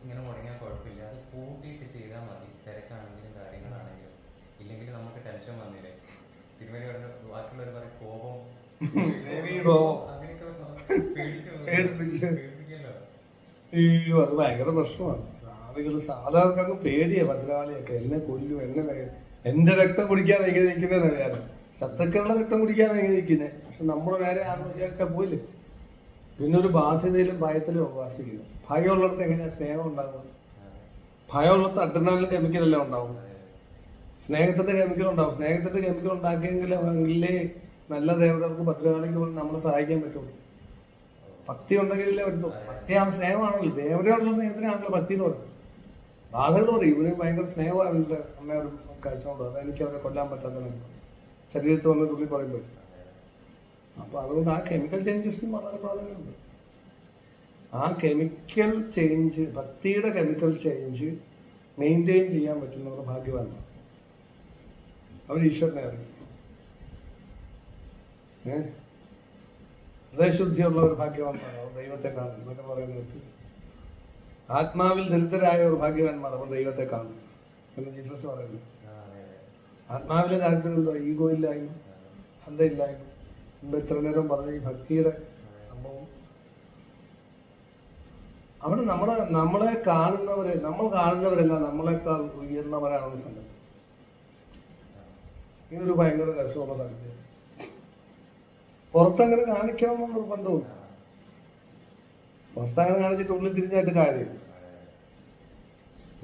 ഇങ്ങനെ മുടങ്ങിയാൽ കുഴപ്പമില്ല, അത് കൂട്ടിയിട്ട് ചെയ്താൽ മതി, തിരക്കാണെങ്കിലും കാര്യങ്ങളാണെങ്കിലും. ഇല്ലെങ്കിൽ നമുക്ക് ടെൻഷൻ വന്നില്ലേ. തിരുമേനി പറഞ്ഞ ബാക്കിയുള്ളവർ പറയും കോപം അങ്ങനെയൊക്കെ പേടിപ്പിക്കല്ലോ. അയ്യോ, അത് ഭയങ്കര പ്രശ്നമാണ്. ആളുകൾ സാധാരണ അങ്ങ് പേടിയാ ഭദ്രകാളിയൊക്കെ. എന്നെ കൊല്ലും, എന്റെ രക്തം കുടിക്കാൻ എങ്ങനെ നിൽക്കുന്നതെന്ന് അറിയാതെ. ശത്രുക്കളുടെ രക്തം കുടിക്കാനാണ് എങ്ങനെ നിൽക്കുന്നത്. പക്ഷെ നമ്മുടെ നേരെ ആണെന്ന് വിചാരിച്ചാൽ പോയില്ലേ. പിന്നെ ഒരു ബാധ്യതയിലും ഭയത്തിലും ഉപവാസിക്കുന്നു. ഭയമുള്ളിടത്ത് എങ്ങനെയാ സ്നേഹം ഉണ്ടാകുക? ഭയമുള്ളിടത്ത് അഡ്രിനാലിൻ കെമിക്കലെല്ലാം ഉണ്ടാവും, സ്നേഹത്തിന്റെ കെമിക്കൽ ഉണ്ടാവും. സ്നേഹത്തിന്റെ കെമിക്കൽ ഉണ്ടാക്കിയെങ്കിലേ നല്ല ദേവതകൾക്ക് ഭദ്രകാളിക്ക് പോലും നമ്മളെ സഹായിക്കാൻ പറ്റുള്ളൂ. ഭക്തി ഉണ്ടെങ്കിലേ പറ്റുള്ളൂ. ഭക്തിയാണ്, സ്നേഹമാണല്ലോ. ദേവതയോടുള്ള സ്നേഹത്തിനാണല്ലോ ഭക്തി എന്ന് പറയുന്നത്. ആളുകൾ പറയും ഇവന് ഭയങ്കര സ്നേഹമാണ് അവൻ്റെ അമ്മയോട് കഴിച്ചോണ്ട് അതെനിക്ക് അവരെ കൊല്ലാൻ പറ്റാത്ത ശരീരത്തിൽ വന്ന തുള്ളി പറയുമ്പോൾ. അപ്പോൾ അതുകൊണ്ട് ആ കെമിക്കൽ ചേഞ്ചസിന് വളരെ പ്രാധാന്യമുണ്ട്. ആ കെമിക്കൽ ചേഞ്ച്, ഭക്തിയുടെ കെമിക്കൽ ചേഞ്ച് മെയിൻറ്റെയിൻ ചെയ്യാൻ പറ്റുന്നവർ ഭാഗ്യവാന്മാർ. അവർ ഈശ്വരനെ അറിയും. ഹൃദയശുദ്ധിയുള്ളവർ ഭാഗ്യവാന്മാർ, അവർ ദൈവത്തെ കാണും എന്നൊക്കെ പറയുന്നത്. ആത്മാവിൽ ദരിദ്രരായ ഒരു ഭാഗ്യവാന്മാർ, അവർ ദൈവത്തെ കാണും എന്ന് ജീസസ് പറയുന്നു. ആത്മാവിലെ ദാരിദ്ര്യമുണ്ടോ? ഈഗോ ഇല്ലായ്മ, അന്തയില്ലായ്മ. മുമ്പ് ഇത്ര നേരം പറഞ്ഞ ഈ ഭക്തിയുടെ സംഭവം അവിടെ നമ്മളെ കാണുന്നവരെ, നമ്മൾ കാണുന്നവരെല്ലാം നമ്മളെക്കാൾ ഉയർന്നവരാണെന്ന് സങ്കല്പം. ഇങ്ങനൊരു ഭയങ്കര രസമുള്ള സംഗതി. പുറത്തങ്ങനെ കാണിക്കണമെന്ന് നിർബന്ധമില്ല. പുറത്തങ്ങനെ കാണിച്ചിട്ട് ഉള്ളിൽ തിരിഞ്ഞായിട്ട് കാര്യമില്ല.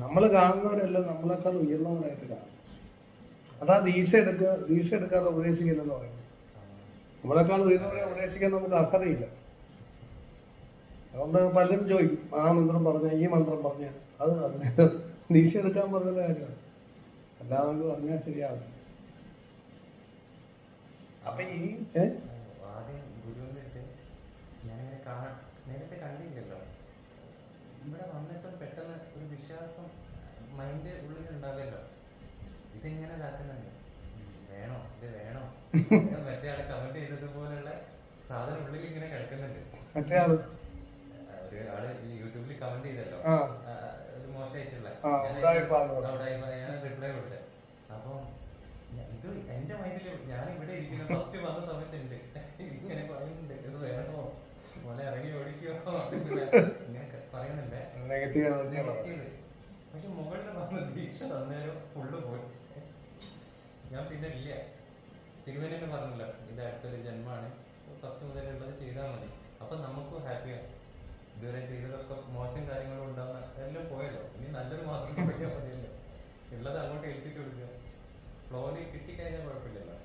നമ്മൾ കാണുന്നവരെല്ലാം നമ്മളെക്കാൾ ഉയർന്നവരായിട്ട് കാണും. അതാ ദീക്ഷ എടുക്കാതെ ഉപദേശിക്കില്ലെന്ന് പറയുന്നത്. നമ്മളെക്കാൾ ഉയർന്നവരെ ഉപദേശിക്കാൻ നമുക്ക് അർഹതയില്ല. അതുകൊണ്ട് പലരും ചോദിക്കും, ആ മന്ത്രം പറഞ്ഞ, ഈ മന്ത്രം പറഞ്ഞ, അത് പറഞ്ഞ. ദീക്ഷ എടുക്കാൻ പറഞ്ഞ കാര്യമാണ്, അല്ലാതെ നമുക്ക് പറഞ്ഞാൽ ശരിയാവും. അപ്പൊ ഈ ആദ്യം ഗുരുവിന്റെ അടുത്ത് ഞാനിങ്ങനെ നേരത്തെ കണ്ടില്ലല്ലോ, ഇവിടെ വന്നിട്ടും പെട്ടെന്ന് ഒരു വിശ്വാസം മൈൻഡ് ഉള്ളിൽ ഉണ്ടാവല്ലോ, ഇതെങ്ങനെ ഇതാക്കുന്നുണ്ട്, വേണോ ഇത് വേണോ, മറ്റേ ആളെ കമന്റ് ചെയ്തതുപോലുള്ള സാധനം ഉള്ളിൽ ഇങ്ങനെ കിടക്കുന്നുണ്ട്. മറ്റേ ആള് ഒരു ആള് യൂട്യൂബിൽ കമന്റ് ചെയ്തല്ലോ, ഒരു മോശമായിട്ടുള്ള, ഞാൻ റിപ്ലൈ കൊടുത്തേ. അപ്പം ഇത് എന്റെ മൈൻഡിൽ ഞാൻ ഇവിടെ ഇരിക്കുന്ന ഫസ്റ്റ് വന്ന സമയത്തുണ്ട്, ഇങ്ങനെ പറയുന്നുണ്ട്, ഇത് വേണോ മോനെ ഇറങ്ങി ഓടിക്കോ ഇങ്ങനെ പറയുന്നുണ്ട് നെഗറ്റീവ്. പക്ഷെ മുകളിൽ വന്ന ദീക്ഷ തന്നേരം ഫുള്ള് പോയി. ഞാൻ പിന്നെ ഇല്ല, തിരുവനന്തപുരം പറഞ്ഞല്ലോ ഇത് അടുത്തൊരു ജന്മമാണ്, ഫസ്റ്റ് മുതലുള്ളത് ചെയ്താൽ മതി, അപ്പൊ നമുക്കും ഹാപ്പിയാണ്. ഇതുവരെ ചെയ്തതൊക്കെ മോശം കാര്യങ്ങളും ഉണ്ടാവുന്ന എല്ലാം പോയല്ലോ, ഇനി നല്ലത് മാത്രം പഠിക്കാൻ മതിയല്ലോ, ഉള്ളത് അങ്ങോട്ട് ഏൽപ്പിച്ചു കൊടുക്കുക. ഫ്ലോയിൽ കിട്ടിക്കഴിഞ്ഞാൽ കുഴപ്പമില്ലല്ലോ.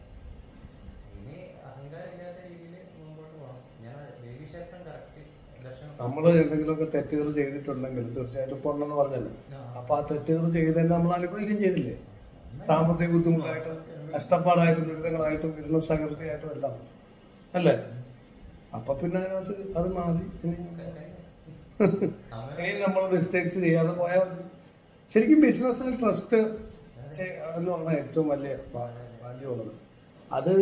ഇനി അഹങ്കാരം ഇല്ലാത്ത രീതിയിൽ മുമ്പോട്ട് പോകണം. ഞാൻ ദേവീക്ഷേത്രം കറക്റ്റ് ദർശനം, നമ്മൾ എന്തെങ്കിലുമൊക്കെ തെറ്റുകൾ ചെയ്തിട്ടുണ്ടെങ്കിൽ തീർച്ചയായിട്ടും പൊണ്ണെന്ന് പറഞ്ഞല്ലോ. അപ്പൊ ആ തെറ്റുകൾ ചെയ്തതിന് നമ്മൾ അനുഭവിക്കുകയും ചെയ്തില്ലേ, സാമ്പത്തിക ബുദ്ധിമുട്ടായിട്ടും കഷ്ടപ്പാടായിട്ടും ദുരിതങ്ങളായിട്ടും ബിസിനസ് തകർച്ചയായിട്ടും എല്ലാം അല്ലേ. അപ്പൊ പിന്നെ അതിനകത്ത് അത് മാറി ഇനി നമ്മൾ മിസ്റ്റേക്സ് ചെയ്യാതെ പോയാൽ മതി. ശരിക്കും ബിസിനസ്സിൽ ട്രസ്റ്റ് എന്ന് പറഞ്ഞാൽ ഏറ്റവും വലിയ വാല്യൂ ഉള്ളത്. അത്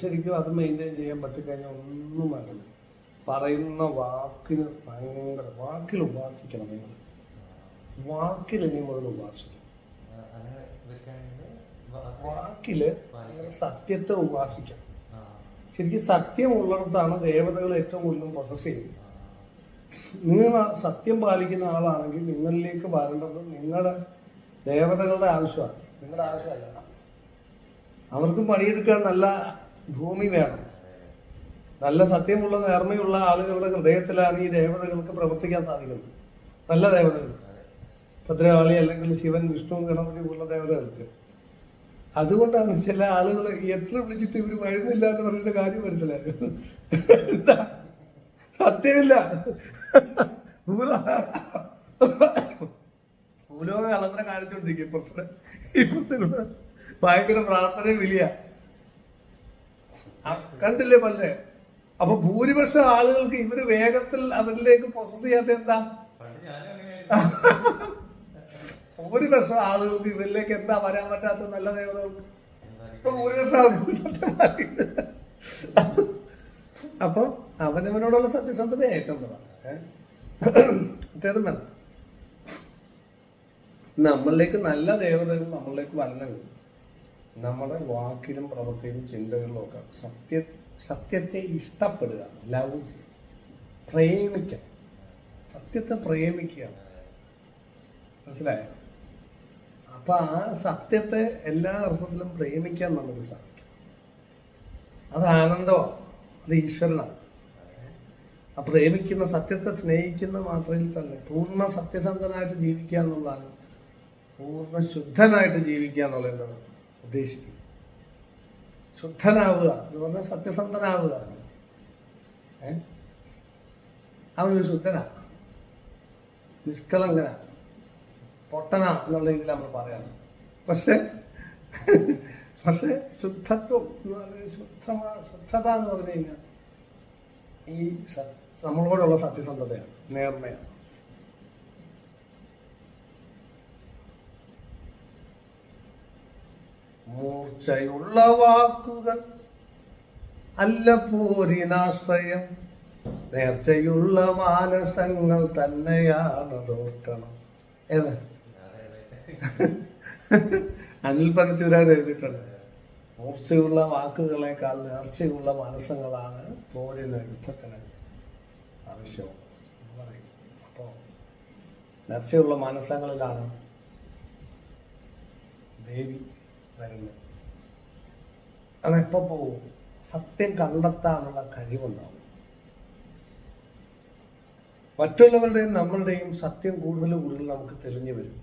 ശരിക്കും അത് മെയിൻറ്റെയിൻ ചെയ്യാൻ പറ്റിക്കഴിഞ്ഞാൽ ഒന്നും വേണ്ട. പറയുന്ന വാക്കിന് ഭയങ്കര, വാക്കിൽ ഉപാസിക്കണം. നിങ്ങൾ വാക്കിൽ ഇനി മുതൽ ഉപാസിക്കണം. വാക്കില് സത്യത്തെ ഉപാസിക്കണം. ശരിക്കും സത്യം ഉള്ളിടത്താണ് ദേവതകൾ ഏറ്റവും കൂടുതലും പ്രൊസസ് ചെയ്യുന്നത്. നിങ്ങൾ സത്യം പാലിക്കുന്ന ആളാണെങ്കിൽ നിങ്ങളിലേക്ക് വരേണ്ടത് നിങ്ങളുടെ ദേവതകളുടെ ആവശ്യമാണ്, നിങ്ങളുടെ ആവശ്യമല്ല. അവർക്കും പണിയെടുക്കാൻ നല്ല ഭൂമി വേണം. നല്ല സത്യമുള്ള നേർമയുള്ള ആളുകളുടെ ഹൃദയത്തിലാണ് ഈ ദേവതകൾക്ക് പ്രവർത്തിക്കാൻ സാധിക്കുന്നത്. നല്ല ദേവതകൾ, ഭദ്രകാളി അല്ലെങ്കിൽ ശിവൻ, വിഷ്ണു, ഗണപതി പോലുള്ള ദേവതകൾക്ക്. അതുകൊണ്ടാണ് ചില ആളുകൾ എത്ര വിളിച്ചിട്ട് ഇവർ വരുന്നില്ല എന്ന് പറഞ്ഞിട്ട് കാര്യം മനസ്സിലായത്. എന്താ സത്യമില്ല. ഭൂലോക കളത്ര കാണിച്ചോണ്ടിരിക്കും. ഇപ്പുറത്തെ ഭയങ്കര പ്രാർത്ഥന വിളിയ കണ്ടില്ലേ പല്ലേ. അപ്പൊ ഭൂരിപക്ഷം ആളുകൾക്ക് ഇവര് വേഗത്തിൽ അവരിലേക്ക് പ്രോസസ് ചെയ്യാത്ത എന്താ, ഭൂരിപക്ഷം ആളുകൾക്ക് ഇവരിലേക്ക് എന്താ വരാൻ പറ്റാത്ത നല്ല ദേവതകൾക്ക്. ഇപ്പൊ ഭൂരിപക്ഷം ആളുകൾ അപ്പൊ അവനവനോടുള്ള സത്യസന്ധത ഏറ്റവും മറ്റേതും വേണം. നമ്മളിലേക്ക് നല്ല ദേവതകൾ നമ്മളിലേക്ക് വരണമെങ്കിൽ നമ്മുടെ വാക്കിലും പ്രവൃത്തിയിലും ചിന്തകളിലും ഒക്കെ സത്യത്തെ ഇഷ്ടപ്പെടുക, ലവ് ചെയ്യുക, പ്രേമിക്കുക. സത്യത്തെ പ്രേമിക്കുക, മനസ്സിലായോ? അപ്പൊ ആ സത്യത്തെ എല്ലാ അർത്ഥത്തിലും പ്രേമിക്കാൻ നമുക്ക് സാധിക്കും. അത് ആനന്ദമാണ്, അത് ഈശ്വരനാണ്. ആ പ്രേമിക്കുന്ന, സത്യത്തെ സ്നേഹിക്കുന്ന മാത്രയിൽ തന്നെ പൂർണ്ണ സത്യസന്ധനായിട്ട് ജീവിക്കുക എന്നുള്ളതാണ്, പൂർണ്ണ ശുദ്ധനായിട്ട് ജീവിക്കുക എന്നുള്ളതാണ് ഉദ്ദേശിക്കുന്നത്. ശുദ്ധനാവുക എന്ന് പറഞ്ഞാൽ സത്യസന്ധനാവുക. അവനൊരു ശുദ്ധനാണ്, നിഷ്കളങ്കനാണ്. പൊട്ടന എന്നുള്ള രീതിയിൽ നമ്മൾ പറയാം. പക്ഷെ ശുദ്ധത്വം എന്ന് പറഞ്ഞാൽ ശുദ്ധത എന്ന് പറഞ്ഞു കഴിഞ്ഞാൽ ഈ നമ്മളോടുള്ള സത്യസന്ധതയാണ്, നേർമയാണ്. മൂർച്ചയുള്ള വാക്കുകൾ അല്ല പോരിനാശ്രയം, നേർച്ചയുള്ള മാനസങ്ങൾ തന്നെയാണ് തോർക്കണം. ഏതാ? അനിൽ പരശുരാൻ എഴുതിയിട്ടുണ്ട്. മൂർച്ചയുള്ള വാക്കുകളെക്കാൾ നേർച്ചയുള്ള മനസ്സങ്ങളാണ് പോരിന്, യുദ്ധത്തിന് ആവശ്യം എന്ന് പറയും. അപ്പോൾ നേർച്ചയുള്ള മനസ്സങ്ങളിലാണ് ദേവി വരുന്നത്. അതെപ്പോ പോവും? സത്യം കണ്ടെത്താനുള്ള കഴിവുണ്ടാവും. മറ്റുള്ളവരുടെയും നമ്മളുടെയും സത്യം കൂടുതൽ നമുക്ക് തെളിഞ്ഞു വരും.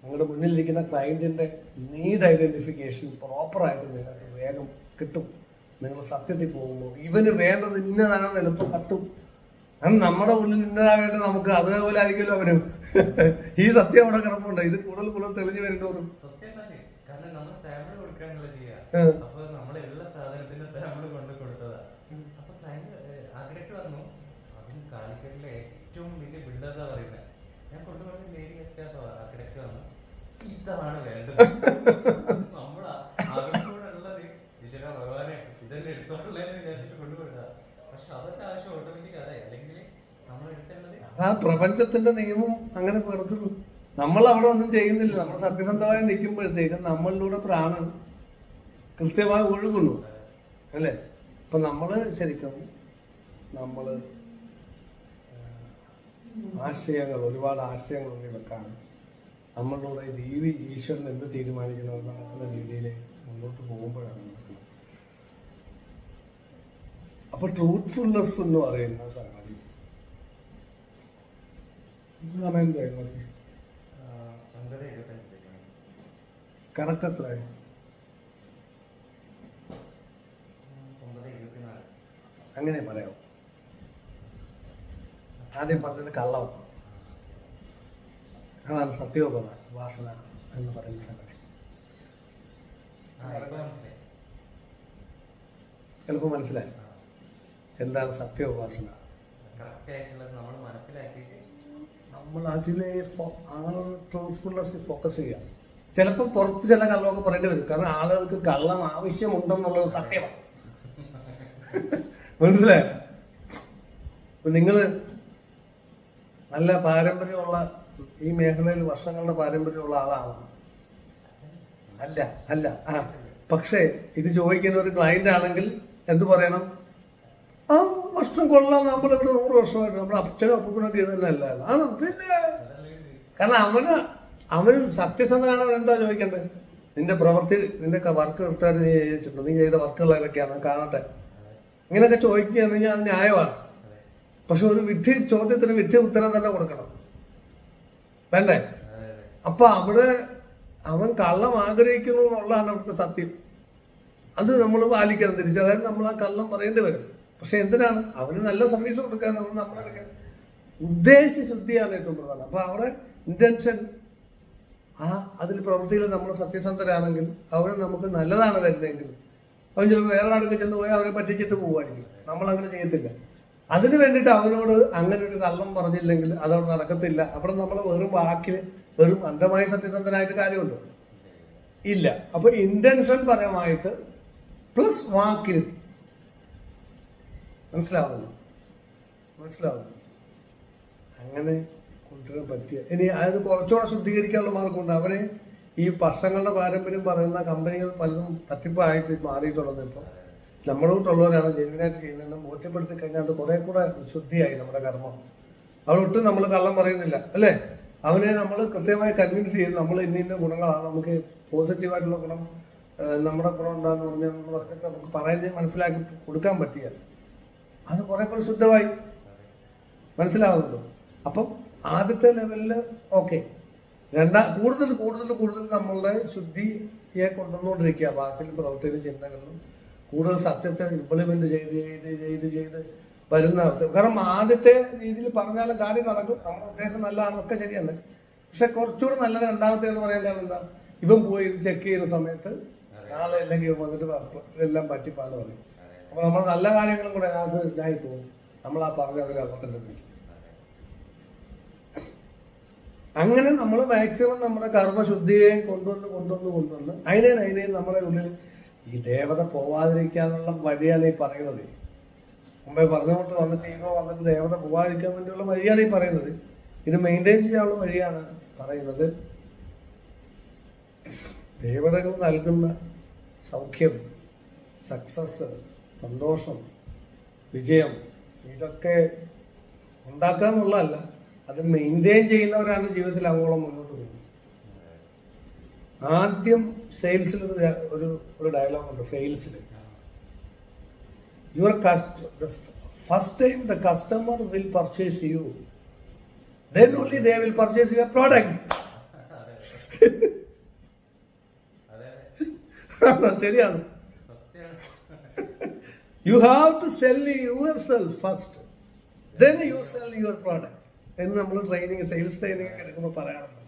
നിങ്ങളുടെ മുന്നിലിരിക്കുന്ന ക്ലയൻറ്റിൻ്റെ നീഡ് ഐഡൻറ്റിഫിക്കേഷൻ പ്രോപ്പറായിട്ട് നിങ്ങൾക്ക് വേഗം കിട്ടും. നിങ്ങൾ സത്യത്തിൽ പോകുമ്പോൾ ഇവന് വേണ്ടത് ഇന്നതാണെന്ന് എളുപ്പം കത്തും. കാരണം നമ്മുടെ ഉള്ളിൽ ഇന്നതാകേണ്ടത് നമുക്ക് അതേപോലെ ആയിരിക്കുമല്ലോ അവനും. ഈ സത്യം അവിടെ കിടപ്പുണ്ട്, ഇത് കൂടുതൽ തെളിഞ്ഞു വരേണ്ടവരും. കാരണം നമ്മൾ സാമ്പിൾ കൊടുക്കാനുള്ള ചെയ്യാം. അപ്പൊ നമ്മൾ എല്ലാ സാധനത്തിന്റെ സാമ്പിൾ കൊണ്ട് കൊടുത്തതാ. അപ്പൊ ആഗ്രഹം വന്നു. അതിന് കാലിക്കറ്റിലെ ഏറ്റവും വലിയ ബിൽഡേഴ്സാ പറയുന്നത്. ഞാൻ കൊണ്ടുപോകുന്ന ലേഡി ഗസ്റ്റ് ആഗ്രഹം വന്നു, ഇതാണ് വേണ്ടത്. നമ്മൾ അവരോടുള്ളത് ഈശ്വര ഭഗവാനെ ഇതെല്ലാം എടുത്തോണ്ടുള്ളതെന്ന് വിചാരിച്ചിട്ട് കൊണ്ടുപോകുക. പക്ഷെ അവരുടെ ആവശ്യം ഓട്ടോമാറ്റിക് അതായി. അല്ലെങ്കിൽ നമ്മൾ എടുത്തേണ്ടത് ആ പ്രപഞ്ചത്തിന്റെ നിയമം അങ്ങനെ കിടക്കുന്നു. നമ്മൾ അവിടെ ഒന്നും ചെയ്യുന്നില്ല. നമ്മൾ സത്യസന്ധമായി നിൽക്കുമ്പോഴത്തേക്കും നമ്മളിലൂടെ പ്രാണൻ കൃത്യമായി ഒഴുകുന്നു, അല്ലേ? ഇപ്പം നമ്മൾ ശരിക്കും ഒരുപാട് ആശയങ്ങൾ ഉള്ളിൽ വെക്കാണ്. നമ്മളിലൂടെ ദേവി ഈശ്വരൻ എന്ത് തീരുമാനിക്കണമെന്ന് നടക്കുന്ന രീതിയിൽ മുന്നോട്ട് പോകുമ്പോഴാണ് നടക്കുന്നത്. അപ്പോൾ ട്രൂത്ത്ഫുൾനെസ് എന്ന് പറയുന്ന സംഗതി സമയം കഴിഞ്ഞു. കറക്റ്റ് എത്രയായി? 9:24. അങ്ങനെ പറയാം. ആദ്യം പറഞ്ഞത് കള്ളം, അതാണ് സത്യോപത വാസന എന്ന് പറയുന്ന സംഗതി. എളുപ്പം മനസ്സിലായി എന്താണ് സത്യോപാസന. നമ്മൾ അതിലെ ട്രൂത്ത്ഫുൾനെസ് ഫോക്കസ് ചെയ്യാം. ചിലപ്പോൾ പുറത്ത് ചില കള്ളമൊക്കെ പറയേണ്ടി വരും. കാരണം ആളുകൾക്ക് കള്ളം ആവശ്യമുണ്ടെന്നുള്ളത് സത്യമാണ്. മനസ്സിലായോ? അപ്പൊ നിങ്ങള് നല്ല പാരമ്പര്യമുള്ള ഈ മേഖലയിൽ വർഷങ്ങളുടെ പാരമ്പര്യമുള്ള ആളാണ്. അല്ല. പക്ഷേ ഇത് ചോദിക്കുന്ന ഒരു ക്ലയന്റ് ആണെങ്കിൽ എന്ത് പറയണം? ആ വർഷം കൊള്ളാം, നമ്മളിവിടെ 100 വർഷമായിട്ട് നമ്മുടെ അച്ഛനും അപ്പൂപ്പനൊക്കെ ഇത് തന്നെ അല്ല ആണ്. പിന്നെ കാരണം അവനും സത്യസന്ധനാണ്. എന്താ ചോദിക്കണ്ടേ? നിന്റെ പ്രവൃത്തി, നിന്റെ വർക്ക് കൃത്യമായിട്ട് നീ ചെയ്തിട്ടുണ്ടോ? നീ ചെയ്ത വർക്കുകൾ ഏതൊക്കെയാണ് കാണട്ടെ. ഇങ്ങനെയൊക്കെ ചോദിക്കുകയാണെങ്കിൽ അത് ന്യായമാണ്. പക്ഷെ ഒരു ചോദ്യത്തിന് വിഡ്ഢി ഉത്തരം തന്നെ കൊടുക്കണം, വേണ്ടേ? അപ്പൊ അവിടെ അവൻ കള്ളം ആഗ്രഹിക്കുന്നു എന്നുള്ളതാണ് അവിടുത്തെ സത്യം. അത് നമ്മൾ പാലിക്കണം തിരിച്ച്. അതായത് നമ്മൾ ആ കള്ളം പറയേണ്ടി വരും. പക്ഷെ എന്തിനാണ്? അവന് നല്ല സർവീസ് കൊടുക്കാൻ നമ്മളെടുക്കാൻ ഉദ്ദേശശുദ്ധിയാണ് ഏറ്റവും പ്രധാനം. അപ്പൊ അവിടെ ഇന്റൻഷൻ, അതിൽ പ്രവൃത്തിയിൽ നമ്മൾ സത്യസന്ധരാണെങ്കിൽ അവന് നമുക്ക് നല്ലതാണ് വരുന്നതെങ്കിൽ അവൻ ചിലപ്പോൾ വേറെ അടുക്ക് ചെന്ന് പോയി അവനെ പറ്റിച്ചിട്ട് പോകുമായിരിക്കും. നമ്മളങ്ങനെ ചെയ്യത്തില്ല. അതിന് വേണ്ടിയിട്ട് അവനോട് അങ്ങനെ ഒരു കള്ളം പറഞ്ഞില്ലെങ്കിൽ അതവിടെ നടക്കത്തില്ല. അവിടെ നമ്മൾ വെറും അന്ധമായി സത്യസന്ധനായിട്ട് കാര്യമുണ്ടോ? ഇല്ല. അപ്പൊ ഇന്റൻഷൻ പരമായിട്ട് പ്ലസ് വാക്കിൽ മനസ്സിലാവുന്നു. അങ്ങനെ കൊണ്ടുവരാൻ പറ്റിയ ഇനി അത് കുറച്ചുകൂടെ ശുദ്ധീകരിക്കാനുള്ള മാർഗമുണ്ട്. അവരെ ഈ വർഷങ്ങളുടെ പാരമ്പര്യം പറയുന്ന കമ്പനികൾ പലതും തട്ടിപ്പായിട്ട് മാറിയിട്ടുള്ളത്. ഇപ്പോൾ നമ്മളോട്ടുള്ളവരാണ് ജെനുവിനായിട്ട് ചെയ്യുന്നതെന്ന് ബോധ്യപ്പെടുത്തി കഴിഞ്ഞാൽ കുറെ കൂടെ ശുദ്ധിയായി നമ്മുടെ കർമ്മം. അവളൊട്ടും നമ്മൾ കള്ളം പറയുന്നില്ല, അല്ലേ? അവനെ നമ്മൾ കൃത്യമായി കൺവിൻസ് ചെയ്ത് നമ്മൾ ഇന്ന ഗുണങ്ങളാണ് നമുക്ക് പോസിറ്റീവായിട്ടുള്ള ഗുണം, നമ്മുടെ ഗുണം എന്താന്ന് പറഞ്ഞാൽ നമുക്ക് പറഞ്ഞ് മനസ്സിലാക്കി കൊടുക്കാൻ പറ്റിയ അത് കുറെ കൂടെ ശുദ്ധമായി മനസ്സിലാവുന്നുണ്ടോ? അപ്പം ആദ്യത്തെ ലെവലില് ഓക്കെ. കൂടുതൽ നമ്മളുടെ ശുദ്ധിയെ കൊണ്ടുവന്നുകൊണ്ടിരിക്കുക. വാക്കിലും പ്രവൃത്തിയിലും ചിന്തകളിലും കൂടുതൽ സത്യത്തെ ഇംപ്ലിമെന്റ് ചെയ്ത് വരുന്ന അവസ്ഥ. കാരണം ആദ്യത്തെ രീതിയിൽ പറഞ്ഞാലും കാര്യം നടക്കും, നമ്മുടെ ഉദ്ദേശം നല്ലതാണ്, ഒക്കെ ശരിയല്ലേ? പക്ഷെ കുറച്ചുകൂടി നല്ലത് രണ്ടാമത്തെ എന്ന് പറയാൻ കാരണം എന്താ, ഇവൻ പോയി ഇത് ചെക്ക് ചെയ്യുന്ന സമയത്ത് നാളെ അല്ലെങ്കിൽ ഇവൻ വന്നിട്ട് ഇതെല്ലാം പറ്റിപ്പാന്ന് പറയും. അപ്പൊ നമ്മൾ നല്ല കാര്യങ്ങളും കൂടെ അതിനകത്ത് ഇതായി പോകും. നമ്മൾ ആ പറഞ്ഞ ഒരു കർമ്മത്തിന്റെ പേര്. അങ്ങനെ നമ്മൾ മാക്സിമം നമ്മുടെ കർമ്മശുദ്ധിയെ കൊണ്ടുവന്ന് അതിനെ നമ്മുടെ ഉള്ളിൽ ഈ ദേവത പോവാതിരിക്കാനുള്ള വഴിയാണ് ഈ പറയുന്നത്. മുമ്പേ പറഞ്ഞുകൊണ്ട് വന്നിട്ട് ഈഗോ വന്നിട്ട് ദേവത പോവാതിരിക്കാൻ വേണ്ടിയുള്ള വഴിയാണ് ഈ പറയുന്നത്. ഇത് മെയിൻറ്റെയിൻ ചെയ്യാനുള്ള വഴിയാണ് പറയുന്നത്. ദേവതകൾ നൽകുന്ന സൗഖ്യം, സക്സസ്, സന്തോഷം, വിജയം ഇതൊക്കെ ഉണ്ടാക്കുക എന്നുള്ളതല്ല, അത് മെയിൻറ്റെയിൻ ചെയ്യുന്നവരാണ് ജീവിതത്തിൽ അങ്ങോളം മുന്നോട്ട് പോകുന്നത്. ആദ്യം സെയിൽസിൽ ഒരു ഡയലോഗ് ഉണ്ട്. സെയിൽസിൽ your first time the customer will purchase you, then only they will purchase your product. ശരിയാണ്. You have to sell yourself first, then you sell your product എന്ന് നമ്മൾ സെയിൽസ് ട്രെയിനിങ് ഒക്കെ എടുക്കുമ്പോൾ പറയാറുണ്ട്.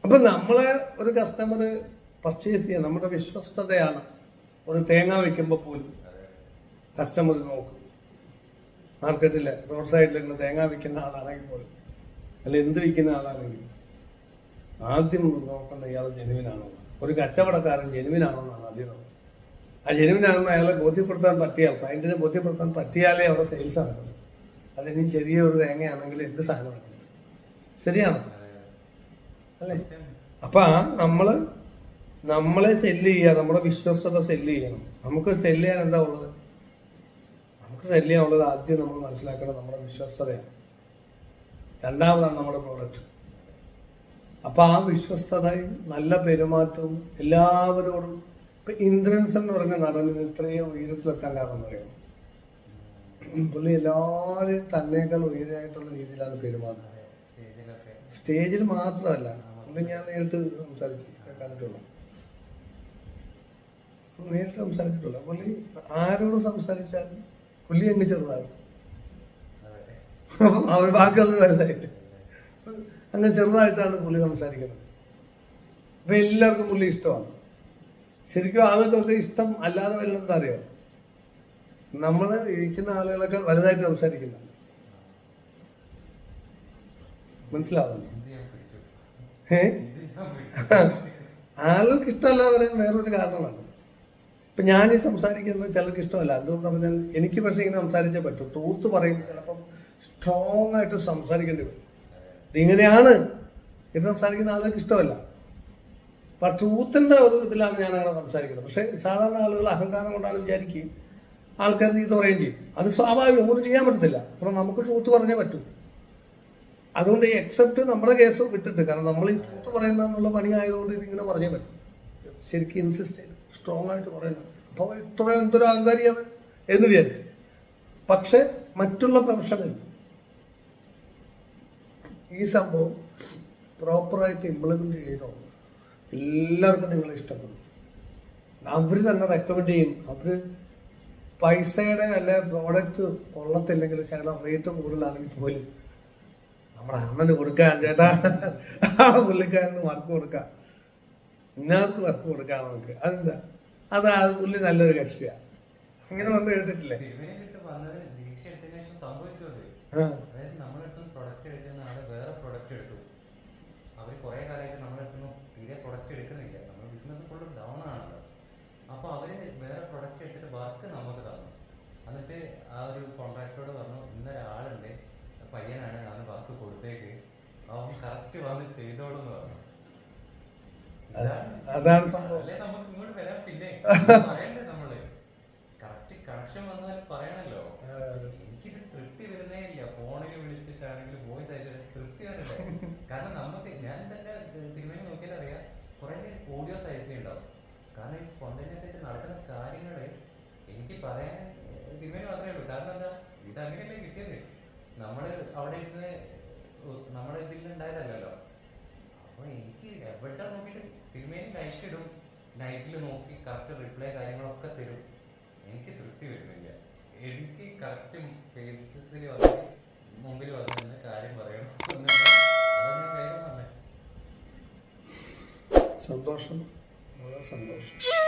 അപ്പൊ നമ്മളെ ഒരു കസ്റ്റമർ പർച്ചേസ് ചെയ്യാൻ നമ്മുടെ വിശ്വസ്തതയാണ്. ഒരു തേങ്ങ വയ്ക്കുമ്പോൾ പോലും കസ്റ്റമർ നോക്കും. മാർക്കറ്റിൽ റോഡ് സൈഡിൽ തേങ്ങ വിൽക്കുന്ന ആളാണെങ്കിൽ പോലും, അല്ല എന്ത് വിൽക്കുന്ന ആളാണെങ്കിൽ ആദ്യം നോക്കുന്ന ഇയാൾ ജെനുവിനാണോ, ഒരു കച്ചവടക്കാരൻ ജെനുവിനാണോ എന്നാണ് ആദ്യം നോക്കുന്നത്. ആ ജെനുവിനാണെന്ന് അയാളെ ബോധ്യപ്പെടുത്താൻ പറ്റിയാൽ, ക്ലയൻറ്റിനെ ബോധ്യപ്പെടുത്താൻ പറ്റിയാലേ അവിടെ സെയിൽസ് നടക്കുന്നത്. അതിന് ചെറിയ ഒരു തേങ്ങയാണെങ്കിൽ എന്ത് സാധനം നടക്കുന്നത്. ശരിയാണോ അല്ലേ? അപ്പൊ നമ്മളെ സെല്ല് ചെയ്യുക, നമ്മുടെ വിശ്വസ്തത സെല്ല് ചെയ്യണം. നമുക്ക് സെല്ല് ചെയ്യാൻ എന്താ ഉള്ളത്? സെല്ല് ചെയ്യാനുള്ളത് ആദ്യം നമ്മൾ മനസ്സിലാക്കേണ്ടത് നമ്മുടെ വിശ്വസ്തതയാണ്. രണ്ടാമതാണ് നമ്മുടെ പ്രോഡക്റ്റ്. അപ്പൊ ആ വിശ്വസ്തതയും നല്ല പെരുമാറ്റവും എല്ലാവരോടും. ഇപ്പൊ ഇന്ദ്രൻസ് എന്ന് പറഞ്ഞ നടന് ഇത്രയും ഉയരത്തിലെത്താൻ കാരണം പറയാം, പുള്ളി എല്ലാവരും തന്നേക്കാൾ ഉയരായിട്ടുള്ള രീതിയിലാണ് പെരുമാറുന്നത്. സ്റ്റേജിൽ മാത്രമല്ല, പുള്ളി ഞാൻ നേരിട്ട് സംസാരിച്ചിട്ടുള്ള പുള്ളി ആരോട് സംസാരിച്ചാലും പുള്ളി അങ്ങ് ചെറുതാകും. അപ്പം അവർ ബാക്കിയുള്ളത് വലുതായിട്ട് അങ്ങനെ ചെറുതായിട്ടാണ് പുള്ളി സംസാരിക്കുന്നത്. അപ്പൊ എല്ലാവർക്കും പുള്ളി ഇഷ്ടമാണ്. ശരിക്കും ആളുകൾക്ക് ഇഷ്ടം അല്ലാതെ വരുന്നത് അറിയാം, നമ്മൾ ഇരിക്കുന്ന ആളുകളൊക്കെ വലുതായിട്ട് സംസാരിക്കുന്ന. മനസ്സിലാവുന്നു? ആളുകൾക്ക് ഇഷ്ടമല്ലാതെ പറയാൻ വേറൊരു കാരണമാണ്. ഇപ്പം ഞാൻ ഈ സംസാരിക്കുന്നത് ചിലർക്ക് ഇഷ്ടമല്ല. എന്തുകൊണ്ട് പറഞ്ഞാൽ എനിക്ക് പക്ഷേ ഇങ്ങനെ സംസാരിച്ചേ പറ്റൂ. ട്രൂത്ത് പറയുമ്പോൾ ചിലപ്പം സ്ട്രോങ് ആയിട്ട് സംസാരിക്കേണ്ടി വരും. ഇതിങ്ങനെയാണ് ഇത് സംസാരിക്കുന്ന ആളുകൾക്ക് ഇഷ്ടമല്ല. അപ്പം ട്രൂത്തിൻ്റെ ഒരു ഇതിലാണ് ഞാൻ അങ്ങനെ സംസാരിക്കുന്നത്. പക്ഷേ സാധാരണ ആളുകൾ അഹങ്കാരം കൊണ്ടാണ് വിചാരിക്കുകയും ആൾക്കാർ ഇത് പറയുകയും ചെയ്യും. അത് സ്വാഭാവികം, ഒന്നും ചെയ്യാൻ പറ്റത്തില്ല. കാരണം നമുക്ക് ട്രൂത്ത് പറഞ്ഞേ പറ്റൂ. അതുകൊണ്ട് ഈ എക്സെപ്റ്റ് നമ്മുടെ കേസ് വിട്ടിട്ട്, കാരണം നമ്മൾ ഈ ട്രൂത്ത് പറയുന്നതെന്നുള്ള പണി ആയതുകൊണ്ട് ഇതിങ്ങനെ പറഞ്ഞേ പറ്റും. ശരിക്കും ഇൻസിസ്റ്റ് ചെയ്ത് സ്ട്രോങ് ആയിട്ട് പറയുന്നത്. അപ്പോൾ ഇത്ര എന്തൊരു അഹങ്കാരിയാണ് എന്ന് വിചാരിക്കും. പക്ഷെ മറ്റുള്ള പ്രൊഫഷനിൽ ഈ സംഭവം പ്രോപ്പറായിട്ട് ഇംപ്ലിമെന്റ് ചെയ്തോ എല്ലാവർക്കും നിങ്ങളെ ഇഷ്ടപ്പെടും. അവർ തന്നെ റെക്കമെൻഡ് ചെയ്യും. അവർ പൈസയുടെ അല്ലെ പ്രോഡക്റ്റ് കൊള്ളത്തില്ലെങ്കിൽ ശകലം റേറ്റ് കൂടുതലാണെങ്കിൽ പോലും നമ്മുടെ അണ്ണന് കൊടുക്കാൻ, ചേട്ടാ ആ പുള്ളിക്കാരന് വർക്ക് കൊടുക്കാം, ഇന്നവർക്ക് വർക്ക് കൊടുക്കാം നമുക്ക്. അതെന്താ അത് പുള്ളി നല്ലൊരു കക്ഷിയാണ്. അങ്ങനെ വന്ന് കേട്ടിട്ടില്ലേ? അപ്പോൾ അവര് വേറെ പ്രൊഡക്റ്റ് എടുത്തിട്ട് വർക്ക് നമുക്ക് തന്നു. എന്നിട്ട് ആ ഒരു കോൺട്രാക്ടറോട് പറഞ്ഞു, ഇന്നൊരാളുണ്ട്, പയ്യനാണ്, അവന് വർക്ക് കൊടുത്തേക്ക്, അവൻ കറക്റ്റ് വന്ന് ചെയ്തോളെന്ന് പറഞ്ഞു. അതാണ് സംഭവം. അല്ലെ നമുക്ക് ഇങ്ങോട്ട് വരാം. പിന്നെ പറയണ്ടേ, നമ്മള് കറക്റ്റ് കണക്ഷൻ വന്നാൽ പറയണല്ലോ. എനിക്കിത് തൃപ്തി വരുന്നേ ഇല്ല. ഫോണിൽ വിളിച്ചിട്ടാണെങ്കിലും വോയിസ് അയച്ചിട്ട് തൃപ്തി വരണ്ടേ? കാരണം നമുക്ക്, ഞാൻ തന്നെ തിരുമേനി നോക്കിയാൽ അറിയാം, കുറെ ഓഡിയോസ് അയച്ചിട്ടുണ്ടാവും. കാരണം ഈ സ്പോണ്ടേനിയസ് ആയിട്ട് നടക്കുന്ന കാര്യങ്ങള് എനിക്ക് പറയാൻ തിരുമേനി മാത്രമേ ഉള്ളൂ. കാരണം എന്താ, ഇത് അങ്ങനെയല്ലേ കിട്ടിയത്. നമ്മള് അവിടെ ഇരുന്ന് നമ്മുടെ ഇതിലുണ്ടായതല്ലോ. അപ്പൊ എനിക്ക് എവിടെ നോക്കിയിട്ട് തിരുമേനി നൈറ്റിടും, നൈറ്റിൽ നോക്കി കറക്റ്റ് റിപ്ലൈ കാര്യങ്ങളൊക്കെ തരും. എനിക്ക് തൃപ്തി വരുന്നില്ല. എനിക്ക് കറക്റ്റ് ഫേസിൽ വന്ന് മുമ്പിൽ വന്ന് കാര്യം പറയണം. സന്തോഷം, വളരെ സന്തോഷം.